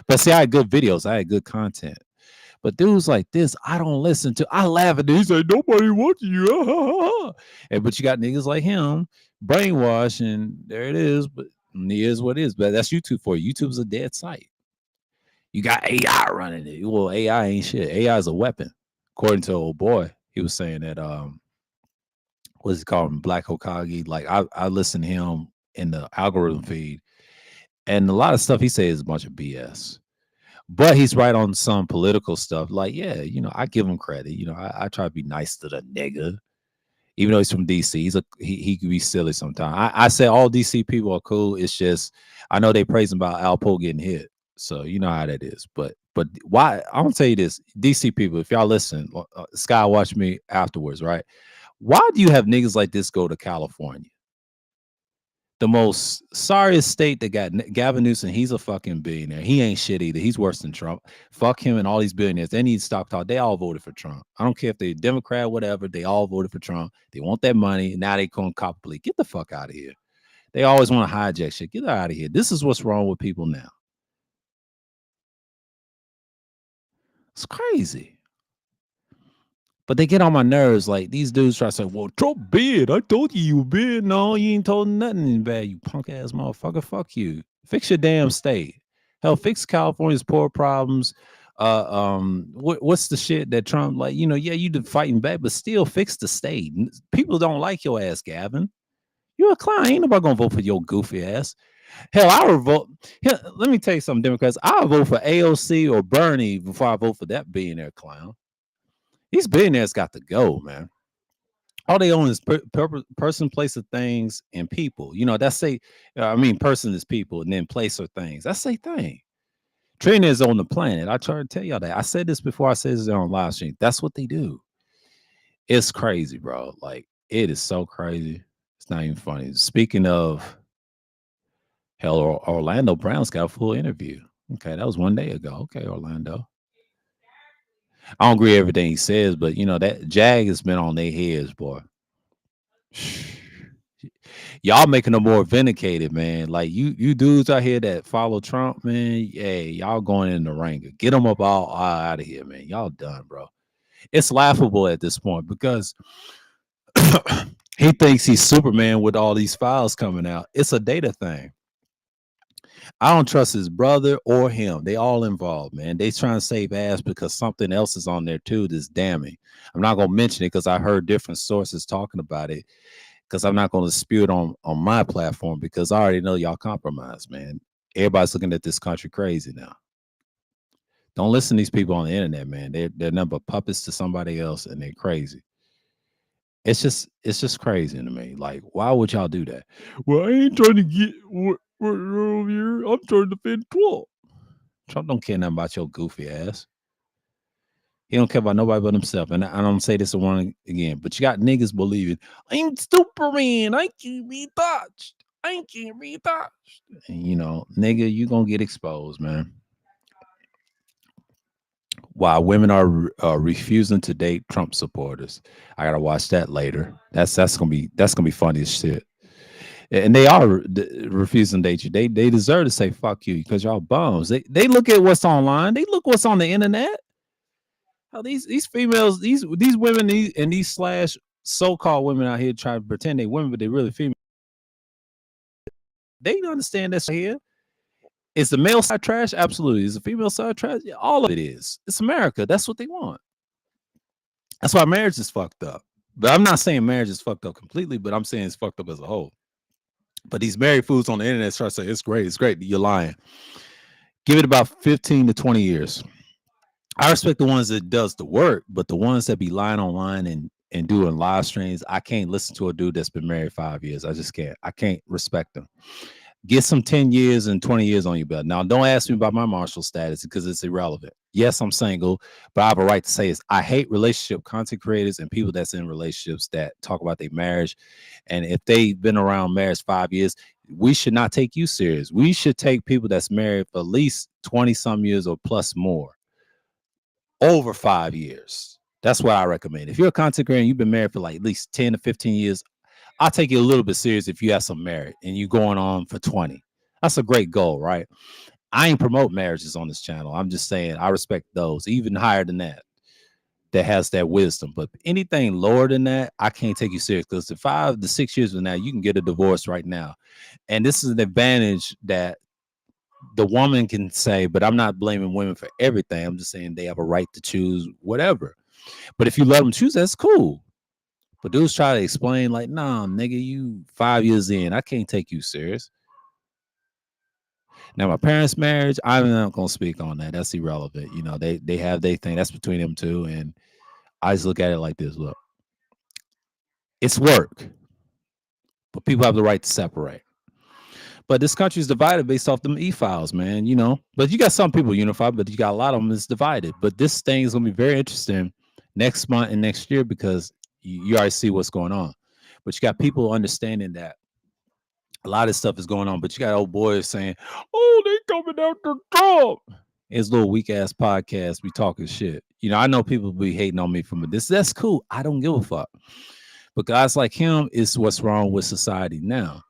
But see, I had good videos. I had good content. But dudes like this, I don't listen to. I laugh at these. He say nobody wants you. And but you got niggas like him, brainwash, and there it is. But it is what it is. But that's YouTube for you. YouTube's a dead site. You got AI running it. Well, AI ain't shit. AI is a weapon. According to old boy, he was saying that what's he called Black Hokage. Like I listen to him in the algorithm feed, and a lot of stuff he says is a bunch of BS. But he's right on some political stuff. Like, yeah, you know, I give him credit. You know, I try to be nice to the nigga, even though he's from DC. He could be silly sometimes. I say all DC people are cool. It's just I know they praise him about Al Poe getting hit, so you know how that is. But why? I'm gonna tell you this, DC people, if y'all listen, Sky, watch me afterwards, right? Why do you have niggas like this go to California? The most sorriest state that got Gavin Newsom. He's a fucking billionaire. He ain't shit either. He's worse than Trump. Fuck him and all these billionaires. They need stock talk. They all voted for Trump. I don't care if they're Democrat, whatever. They all voted for Trump. They want that money. Now they come cop plea. Get the fuck out of here. They always want to hijack shit. Get out of here. This is what's wrong with people now. It's crazy. But they get on my nerves. Like these dudes try to say, "Well, Trump bid. I told you bid. No, you ain't told nothing bad. You punk ass motherfucker. Fuck you. Fix your damn state. Hell, fix California's poor problems. What's the shit that Trump like? You know, yeah, you did fighting back, but still fix the state. People don't like your ass, Gavin. You a clown. Ain't nobody gonna vote for your goofy ass. Hell, I would vote. Hell, let me tell you something, Democrats. I'll vote for AOC or Bernie before I vote for that billionaire clown. These billionaires got to go, man. All they own is person, place of things, and people. You know, that's say, I mean, person is people, and then place or things. That's a thing. Trillionaires on the planet. I try to tell y'all that. I said this before. I said this on live stream. That's what they do. It's crazy, bro. Like, it is so crazy. It's not even funny. Speaking of, hell, Orlando Brown's got a full interview. Okay, that was 1 day ago. Okay, Orlando. I don't agree with everything he says, but you know that Jag has been on their heads, boy. Y'all making them more vindicated, man. Like you dudes out here that follow Trump, man. Hey, y'all going in the ringer. Get them up all out of here, man. Y'all done, bro. It's laughable at this point because he thinks he's Superman with all these files coming out. It's a data thing. I don't trust his brother or him. They all involved, man. They trying to save ass because something else is on there too that's damning. I'm not gonna mention it because I heard different sources talking about it. Because I'm not gonna dispute on my platform because I already know y'all compromised, man. Everybody's looking at this country crazy now. Don't listen to these people on the internet, man. They're nothing but puppets to somebody else and they're crazy. It's just crazy to me. Like, why would y'all do that? Well, I ain't trying to get what over here. I'm trying to defend Trump. Trump don't care nothing about your goofy ass. He don't care about nobody but himself. And I don't say this one again, but you got niggas believing I'm Superman. I can't be touched. I can't be touched. And you know, nigga, you gonna get exposed, man. While women are refusing to date Trump supporters, I gotta watch that later. That's gonna be funny as shit. And they are refusing to date you. They deserve to say fuck you because y'all bums. They look at what's online. They look what's on the internet. How these females, these women, these slash so-called women out here try to pretend they women, but they really female. They understand that here. Is the male side trash? Absolutely. Is the female side trash? Yeah, all of it is. It's America. That's what they want. That's why marriage is fucked up. But I'm not saying marriage is fucked up completely, but I'm saying it's fucked up as a whole. But these married fools on the internet try to say it's great, it's great. You're lying. Give it about 15 to 20 years. I respect the ones that does the work, but the ones that be lying online and doing live streams, I can't listen to a dude that's been married 5 years. I just can't. I can't respect them. Get some 10 years and 20 years on your belt. Now, don't ask me about my marital status because it's irrelevant. Yes, I'm single, but I have a right to say is I hate relationship content creators and people that's in relationships that talk about their marriage. And if they've been around marriage 5 years, we should not take you serious. We should take people that's married for at least 20 some years or plus more. Over 5 years. That's what I recommend. If you're a content creator and you've been married for like at least 10 to 15 years, I'll take you a little bit serious if you have some merit and you going on for 20. That's a great goal, right? I ain't promote marriages on this channel. I'm just saying I respect those, even higher than that has that wisdom. But anything lower than that, I can't take you serious because the 5 to 6 years from now, you can get a divorce right now. And this is an advantage that the woman can say, but I'm not blaming women for everything. I'm just saying they have a right to choose whatever. But if you let them choose, that's cool. But dudes try to explain like, nah, nigga, you 5 years in. I can't take you serious. Now, my parents' marriage, I'm not gonna speak on that. That's irrelevant. You know, they have their thing. That's between them two. And I just look at it like this. Look, it's work, but people have the right to separate. But this country is divided based off them e-files, man. You know, but you got some people unified, but you got a lot of them that's divided. But this thing is gonna be very interesting next month and next year because you already see what's going on. But you got people understanding that a lot of stuff is going on, but you got old boys saying, "Oh, they coming after Trump." It's little weak ass podcast be talking shit. You know, I know people be hating on me from this. That's cool. I don't give a fuck. But guys like him is what's wrong with society now.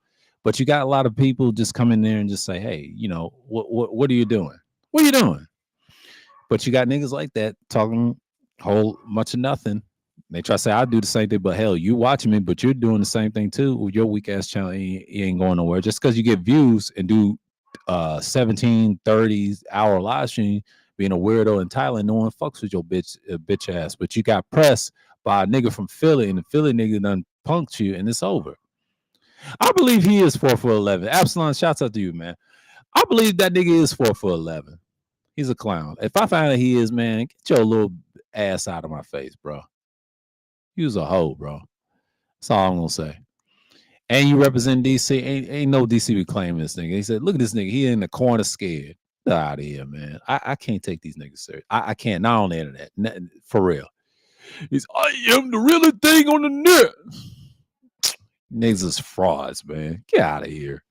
But you got a lot of people just come in there and just say, "Hey, you know, what are you doing? What are you doing?" But you got niggas like that talking whole much of nothing. They try to say I do the same thing, but hell, you watching me, but you're doing the same thing too. With your weak ass channel, you ain't going nowhere. Just because you get views and do 17, 30 hour live stream, being a weirdo in Thailand, no one fucks with your bitch ass. But you got pressed by a nigga from Philly, and the Philly nigga done punked you, and it's over. I believe he is 4'11". Absalon, shouts out to you, man. I believe that nigga is 4'11". He's a clown. If I find out he is, man, get your little ass out of my face, bro. You was a hoe, bro. That's all I'm gonna say. And you represent DC. Ain't no DC be claiming this nigga. He said, look at this nigga. He in the corner scared. Get out of here, man. I can't take these niggas serious. I can't. Not on the internet. For real. He's I am the real thing on the net. Niggas is frauds, man. Get out of here.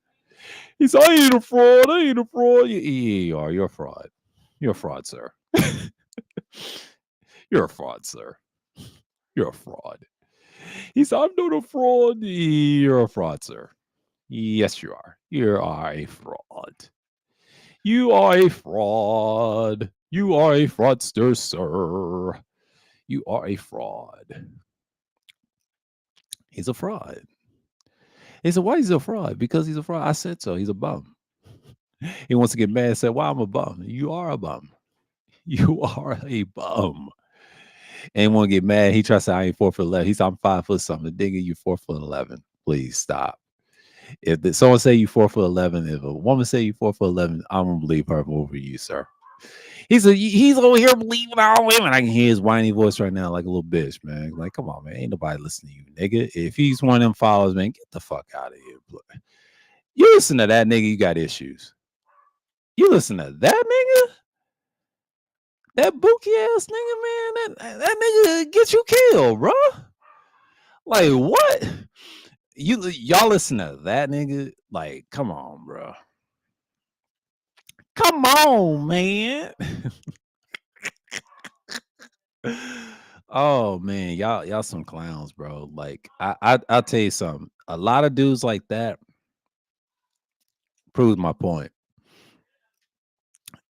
He's I ain't a fraud. I ain't a fraud. You are. You're a fraud. You're a fraud, sir. You're a fraud, sir. You're a fraud. He's I'm not a fraud. You're a fraud, sir. Yes, you are. You are a fraud. You are a fraud. You are a fraudster, sir. You are a fraud. He's a fraud. He said, why is he a fraud? Because he's a fraud. I said so. He's a bum. He wants to get mad and say, why I'm a bum. You are a bum. You are a bum. And want to get mad. He tries to say, I ain't 4'11". He said, I'm 5 foot something. Digga, you 4'11". Please stop. If someone say you 4'11", if a woman say you 4'11", I'm gonna believe her over you, sir. He's over here believing all women. I can hear his whiny voice right now, like a little bitch, man. Like, come on, man. Ain't nobody listening to you, nigga. If he's one of them followers, man, get the fuck out of here. You listen to that nigga, you got issues. You listen to that nigga, that bookie ass nigga, man. That nigga get you killed, bro. Like what? Y'all listen to that nigga? Like, come on, bro. Come on, man. Oh man, y'all some clowns, bro. Like I'll tell you something. A lot of dudes like that proves my point.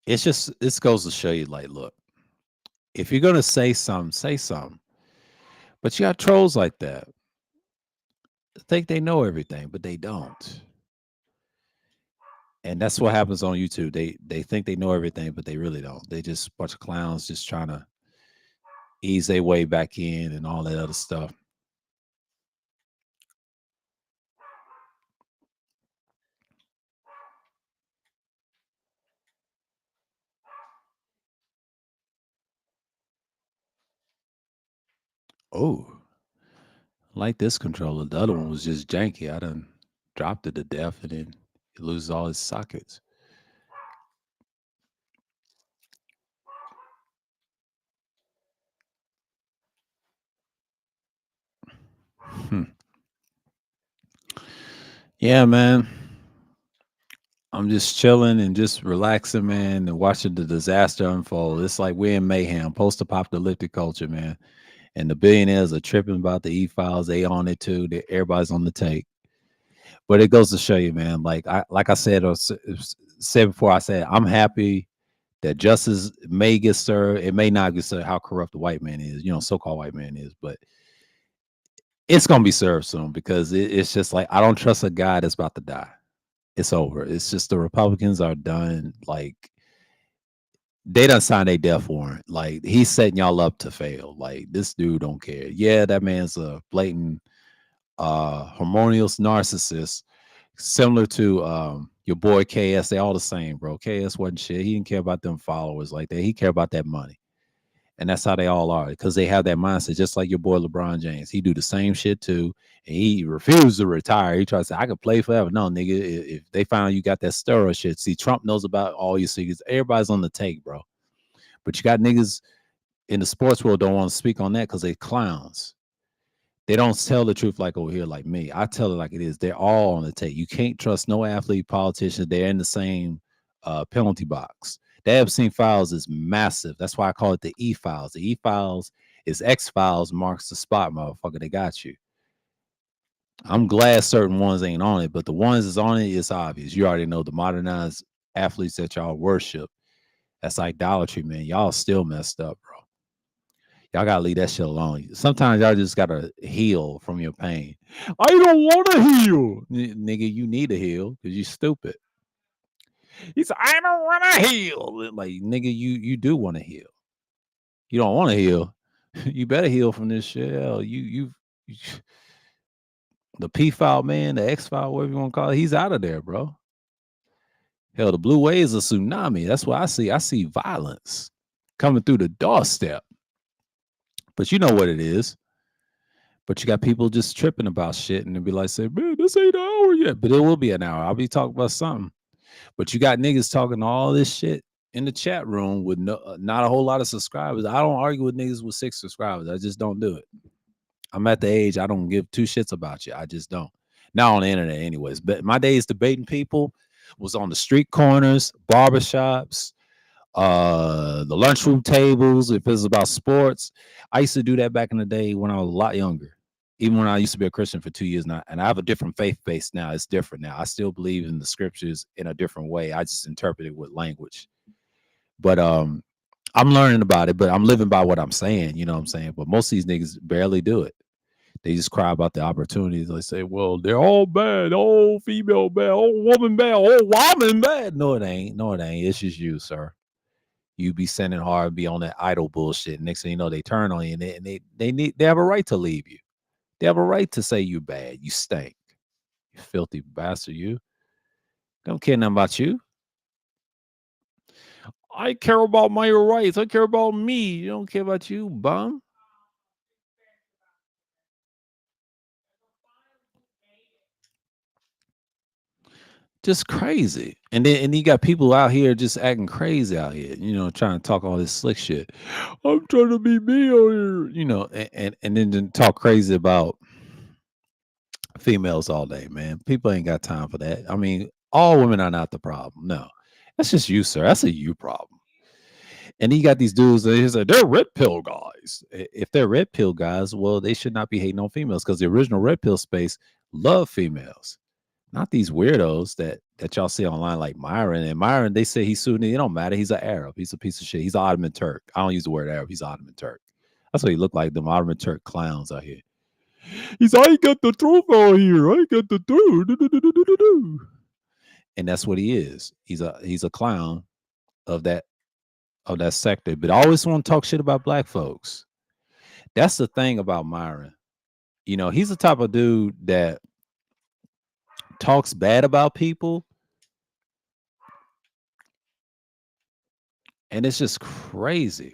It's just this goes to show you, like, look, if you're gonna say something, say something. But you got trolls like that. Think they know everything, but they don't. And that's what happens on YouTube. They think they know everything, but they really don't. They just a bunch of clowns just trying to ease their way back in and all that other stuff. Oh, like this controller. The other one was just janky. I done dropped it to death and then it loses all its sockets. Hmm. Yeah, man. I'm just chilling and just relaxing, man, and watching the disaster unfold. It's like we're in mayhem, post-apocalyptic culture, man. And the billionaires are tripping about the e-files. They on it too. Everybody's on the take. But it goes to show you, man. Like I said or said before, I said I'm happy that justice may get served. It may not get served. How corrupt the white man is, so-called white man is, but it's gonna be served soon because it's just like I don't trust a guy that's about to die. It's over. It's just the Republicans are done. Like they done signed a death warrant. Like he's setting y'all up to fail. Like this dude don't care. Yeah, that man's a blatant harmonious narcissist, similar to your boy KS. They all the same, bro. KS wasn't shit. He didn't care about them followers like that. He cared about that money. And that's how they all are because they have that mindset, just like your boy LeBron James. He do the same shit too, and he refused to retire. He tries to say, "I could play forever." No, nigga. If they find you got that steroid shit, see, Trump knows about all your secrets. Everybody's on the take, bro. But you got niggas in the sports world don't want to speak on that because they clowns. They don't tell the truth like over here, like me. I tell it like it is. They're all on the take. You can't trust no athlete, politician. They're in the same penalty box. The Epstein files is massive. That's why I call it the E files. The E files is X files marks the spot, motherfucker. They got you. I'm glad certain ones ain't on it, but the ones that's on it, it's obvious. You already know the modernized athletes that y'all worship. That's idolatry, man. Y'all still messed up, bro. Y'all gotta leave that shit alone. Sometimes y'all just gotta heal from your pain. I don't want to heal, nigga. You need to heal because you stupid. He said, "I don't want to heal." Like nigga, you do want to heal. You don't want to heal. You better heal from this shit. Hell, you The P file man, the X file, whatever you want to call it, he's out of there, bro. Hell, the blue wave is a tsunami. That's what I see. I see violence coming through the doorstep. But you know what it is. But you got people just tripping about shit and they be like, say, man, this ain't an hour yet. But it will be an hour. I'll be talking about something. But you got niggas talking all this shit in the chat room with not a whole lot of subscribers. I don't argue with niggas with 6 subscribers. I just don't do it. I'm at the age I don't give 2 shits about you. I just don't. Not on the internet, anyways. But my days debating people was on the street corners, barbershops, the lunchroom tables. If it was about sports, I used to do that back in the day when I was a lot younger. Even when I used to be a Christian for 2 years now, and I have a different faith base now. It's different now. I still believe in the scriptures in a different way. I just interpret it with language. But I'm learning about it, but I'm living by what I'm saying. You know what I'm saying? But most of these niggas barely do it. They just cry about the opportunities. They say, well, they're all bad, all female bad, all woman bad, all woman bad. No, it ain't. No, it ain't. It's just you, sir. You be sending hard, be on that idle bullshit. Next thing you know, they turn on you and they have a right to leave you. They have a right to say you bad. You stink. You filthy bastard, you. Don't care nothing about you. I care about my rights. I care about me. You don't care about you, bum. Just crazy. And you got people out here just acting crazy out here, trying to talk all this slick shit. I'm trying to be me out here, and then talk crazy about females all day, man. People ain't got time for that. I mean, all women are not the problem. No. That's just you, sir. That's a you problem. And you got these dudes that he's like, they're red pill guys. If they're red pill guys, well, they should not be hating on females because the original red pill space love females. Not these weirdos that y'all see online like Myron. And Myron, they say he's Sunni. It don't matter. He's an Arab. He's a piece of shit. He's an Ottoman Turk. I don't use the word Arab. He's Ottoman Turk. That's what he look like, them Ottoman Turk clowns out here. He's I got the truth out here. I got the truth. And that's what he is. He's a clown of that sector. But I always want to talk shit about black folks. That's the thing about Myron. He's the type of dude that talks bad about people. And it's just crazy.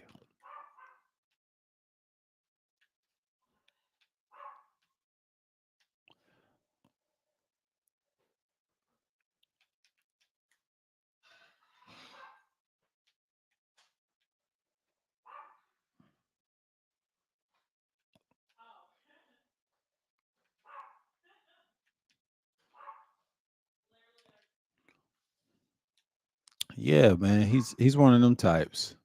Yeah, man. He's one of them types.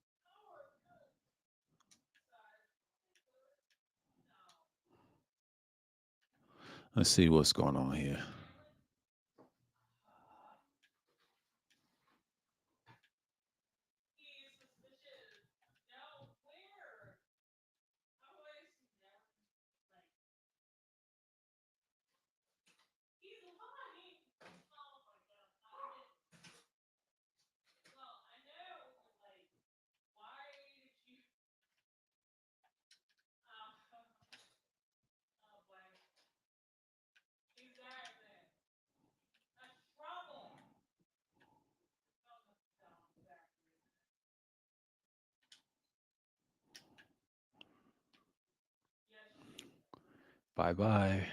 Let's see what's going on here. Bye bye.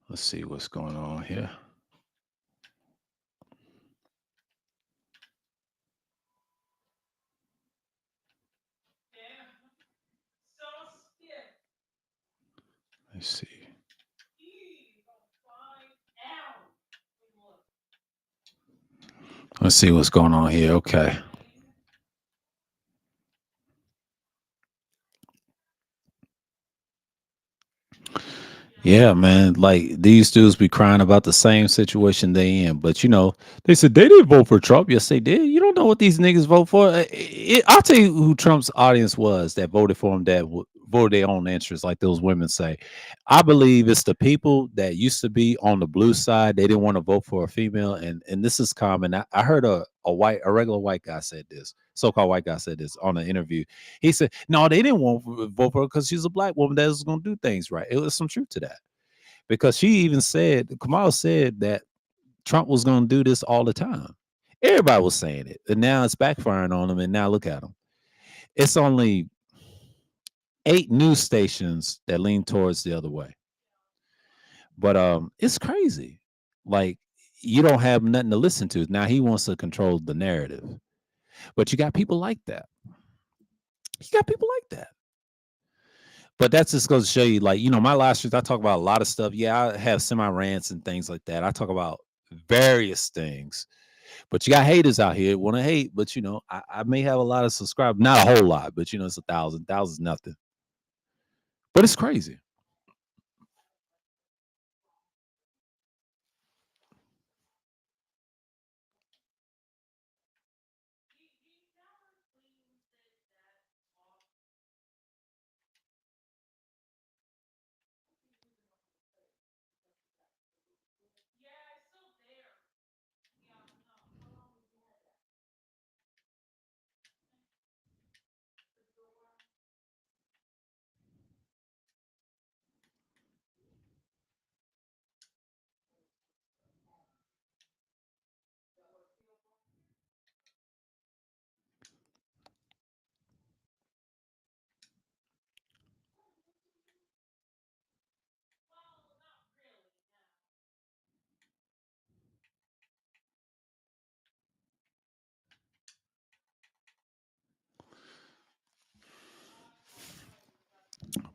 Let's see what's going on here. Let's see. Let's see what's going on here. Okay. Yeah, man. Like these dudes be crying about the same situation they in, but they said they didn't vote for Trump. Yes, they did. You don't know what these niggas vote for. I'll tell you who Trump's audience was that voted for him. That for their own interests, like those women say. I believe it's the people that used to be on the blue side. They didn't want to vote for a female, and this is common. I heard a regular white guy said this, so-called white guy said this on an interview. He said, "No, they didn't want to vote for her because she's a black woman that was going to do things right." It was some truth to that because she even said, Kamala said that Trump was going to do this all the time. Everybody was saying it, and now it's backfiring on them. And now look at them. It's only 8 news stations that lean towards the other way. But it's crazy. Like you don't have nothing to listen to. Now he wants to control the narrative. But you got people like that. You got people like that. But that's just goes to show you, like, my live streams, I talk about a lot of stuff. Yeah, I have semi rants and things like that. I talk about various things. But you got haters out here want to hate. But I may have a lot of subscribers, not a whole lot, but it's 1,000. 1,000 is nothing. But it's crazy.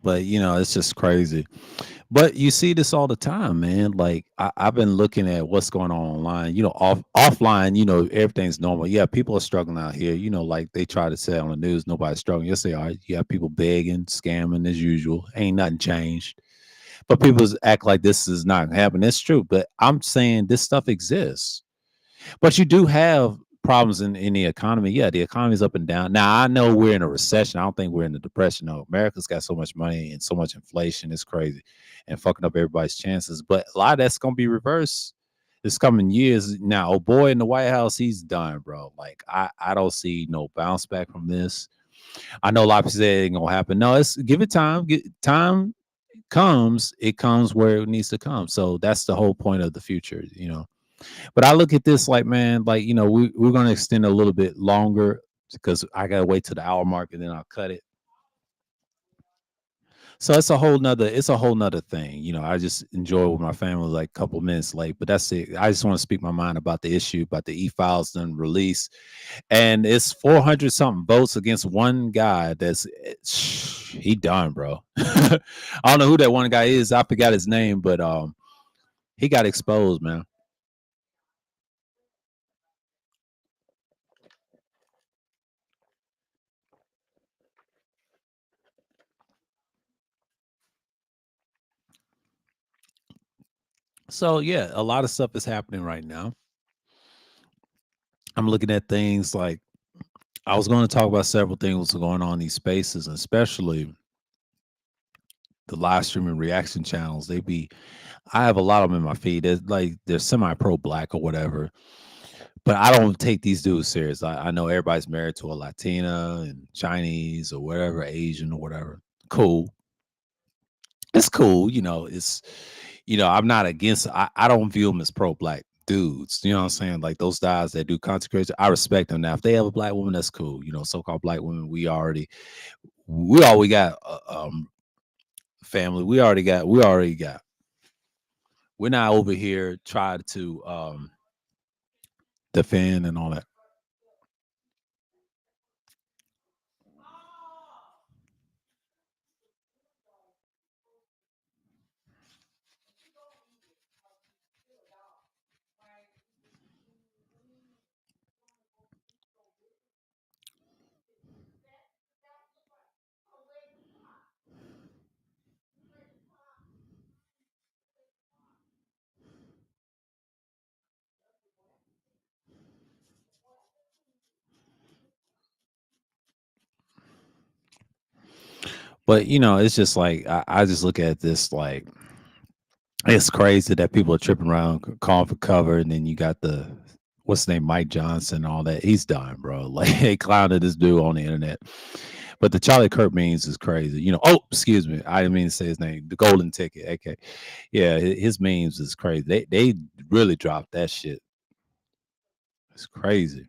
But it's just crazy. But you see this all the time, man. Like I've been looking at what's going on online. Offline, everything's normal. Yeah, people are struggling out here. Like they try to say on the news, nobody's struggling. Yes, they are. You have people begging, scamming as usual. Ain't nothing changed. But people act like this is not happening. It's true. But I'm saying this stuff exists. But you do have problems in the economy. Yeah, the economy's up and down. Now I know we're in a recession. I don't think we're in a depression. No, America's got so much money and so much inflation. It's crazy and fucking up everybody's chances. But a lot of that's gonna be reversed this coming years. Now, oh boy in the White House, he's done, bro. Like I don't see no bounce back from this. I know a lot of people say it ain't gonna happen. No, it's give it time. Time comes, it comes where it needs to come. So that's the whole point of the future. But I look at this like, man, like, we're going to extend a little bit longer because I got to wait to the hour mark and then I'll cut it. So it's a whole nother thing. I just enjoy with my family like a couple minutes late, but that's it. I just want to speak my mind about the issue, about the e-files done release. And it's 400 something votes against one guy he done, bro. I don't know who that one guy is. I forgot his name, but he got exposed, man. So yeah, a lot of stuff is happening right now. I'm looking at things like I was going to talk about several things going on in these spaces, especially the live streaming reaction channels. I have a lot of them in my feed. They're semi pro black or whatever, but I don't take these dudes serious. I know everybody's married to a Latina and Chinese or whatever, Asian or whatever. Cool. It's cool. I'm not against, I don't view them as pro black dudes. You know what I'm saying? Like those guys that do content creation, I respect them. Now, if they have a black woman, that's cool. So called black women, we got family. We already got. We're not over here trying to defend and all that. But it's just like I just look at this like it's crazy that people are tripping around calling for cover, and then you got the what's his name, Mike Johnson, and all that. He's done, bro. Like they clowning this dude on the internet. But the Charlie Kirk memes is crazy. Oh, excuse me, I didn't mean to say his name. The Golden Ticket. Okay, yeah, his memes is crazy. They really dropped that shit. It's crazy.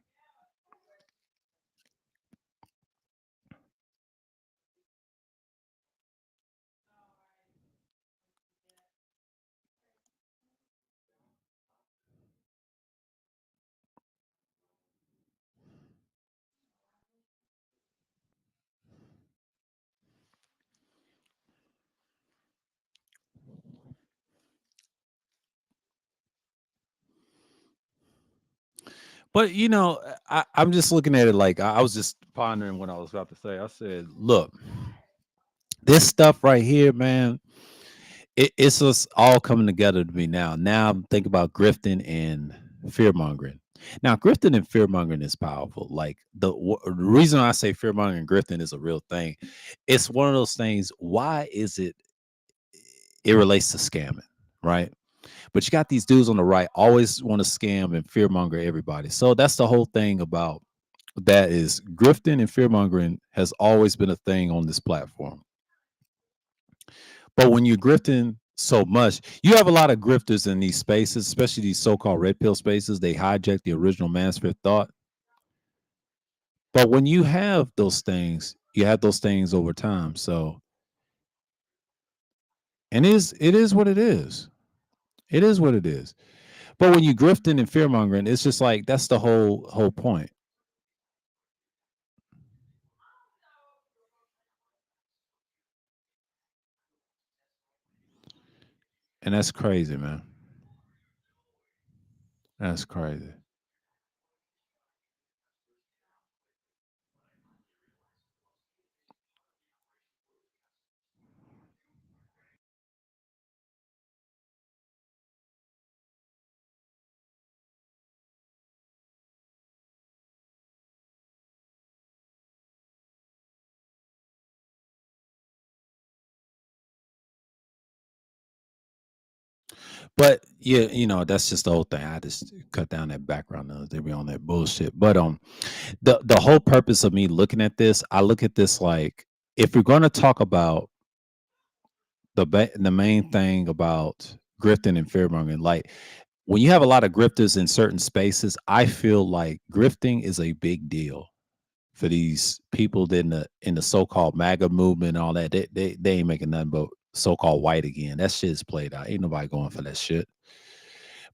But I'm just looking at it like I was just pondering what I was about to say. I said, look, this stuff right here, man, it's just all coming together to me now. Now I'm thinking about grifting and fear mongering. Now, grifting and fear mongering is powerful. Like the reason I say fear mongering and grifting is a real thing. It's one of those things. Why is it? It relates to scamming, right? But you got these dudes on the right always want to scam and fear monger everybody. So that's the whole thing about that is grifting and fear mongering has always been a thing on this platform. But when you're grifting so much, you have a lot of grifters in these spaces, especially these so-called red pill spaces. They hijack the original Mansfield thought. But when you have those things, you have those things over time. So, and it is what it is. It is what it is. But when you grifting and fear mongering, it's just like that's the whole point. And that's crazy, man. That's crazy. But yeah, that's just the whole thing. I just cut down that background noise. They be on that bullshit. But the whole purpose of me looking at this, I look at this like if we're going to talk about the main thing about grifting and fearmongering, like when you have a lot of grifters in certain spaces, I feel like grifting is a big deal for these people that in the so-called MAGA movement and all that. They ain't making nothing but so-called white again. That shit's played out. Ain't nobody going for that shit.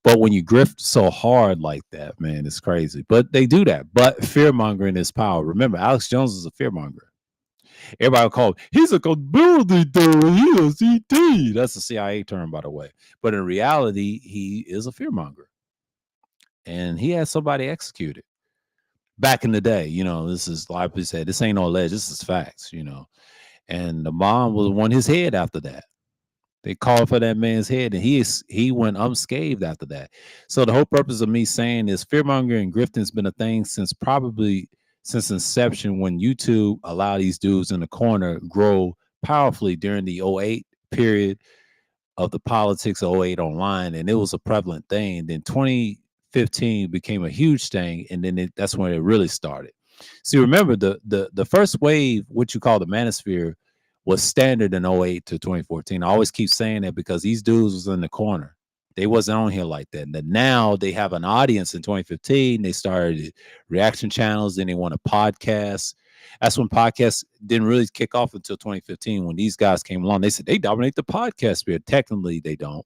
But when you grift so hard like that, man, it's crazy. But they do that. But fear mongering is power. Remember, Alex Jones is a fear monger. Everybody will call him, he's a conspiracy theorist. He's a CT. That's a CIA term, by the way. But in reality, he is a fear monger. And he had somebody executed back in the day. This is like we said, this ain't no alleged, this is facts. And the mom was on his head after that. They called for that man's head, and he went unscathed after that. So the whole purpose of me saying is fearmonger and grifting's been a thing since probably since inception when YouTube allowed these dudes in the corner grow powerfully during the '08 period of the politics of '08 online, and it was a prevalent thing. Then 2015 became a huge thing, and then that's when it really started. See, remember the first wave, what you call the manosphere, was standard in '08 to 2014. I always keep saying that because these dudes was in the corner. They wasn't on here like that. And then now they have an audience in 2015. They started reaction channels, then they want a podcast. That's when podcasts didn't really kick off until 2015 when these guys came along. They said they dominate the podcast sphere. Technically, they don't.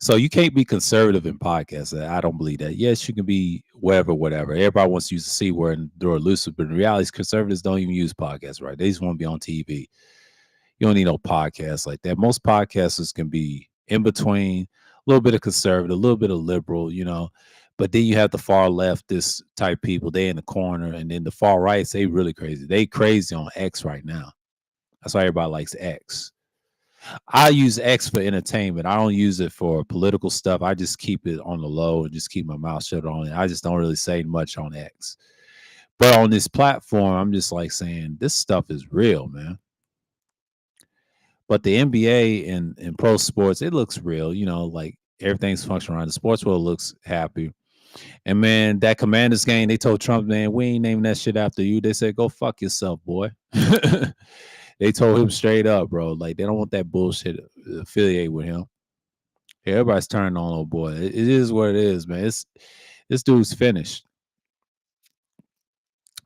So you can't be conservative in podcasts. I don't believe that. Yes, you can be whatever. Everybody wants to use the C word and throw it loose, but in reality, conservatives don't even use podcasts, right? They just want to be on TV. You don't need no podcasts like that. Most podcasters can be in between, a little bit of conservative, a little bit of liberal. But then you have the far leftist type people, they in the corner, and then the far rights, they really crazy. They crazy on X right now. That's why everybody likes X. I use X for entertainment. I don't use it for political stuff. I just keep it on the low and just keep my mouth shut on it. I just don't really say much on X. But on this platform, I'm just like saying this stuff is real, man. But the NBA and pro sports, it looks real. Like everything's functioning around. The sports world looks happy. And man, that Commanders game, they told Trump, man, we ain't naming that shit after you. They said, go fuck yourself, boy. They told him straight up, bro. Like they don't want that bullshit affiliated with him. Everybody's turning on old boy. It is what it is, man. This dude's finished.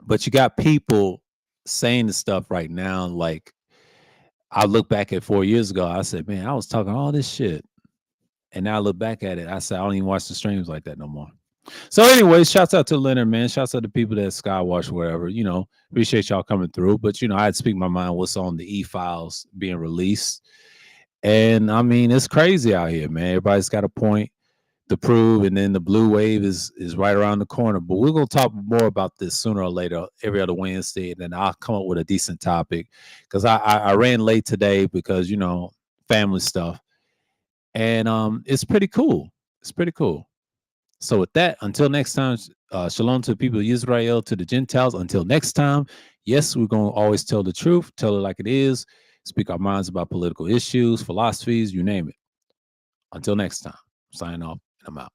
But you got people saying the stuff right now. Like I look back at 4 years ago, I said, man, I was talking all this shit. And now I look back at it, I said, I don't even watch the streams like that no more. So, anyways, shouts out to Leonard, man. Shouts out to people that Skywatch, wherever. Appreciate y'all coming through. But I had to speak my mind what's on the e-files being released. And I mean, it's crazy out here, man. Everybody's got a point to prove, and then the blue wave is right around the corner. But we're gonna talk more about this sooner or later, every other Wednesday, and then I'll come up with a decent topic because I ran late today because family stuff, and it's pretty cool. It's pretty cool. So with that, until next time, shalom to the people of Israel, to the Gentiles. Until next time, yes, we're gonna always tell the truth, tell it like it is, speak our minds about political issues, philosophies, you name it. Until next time, sign off and I'm out.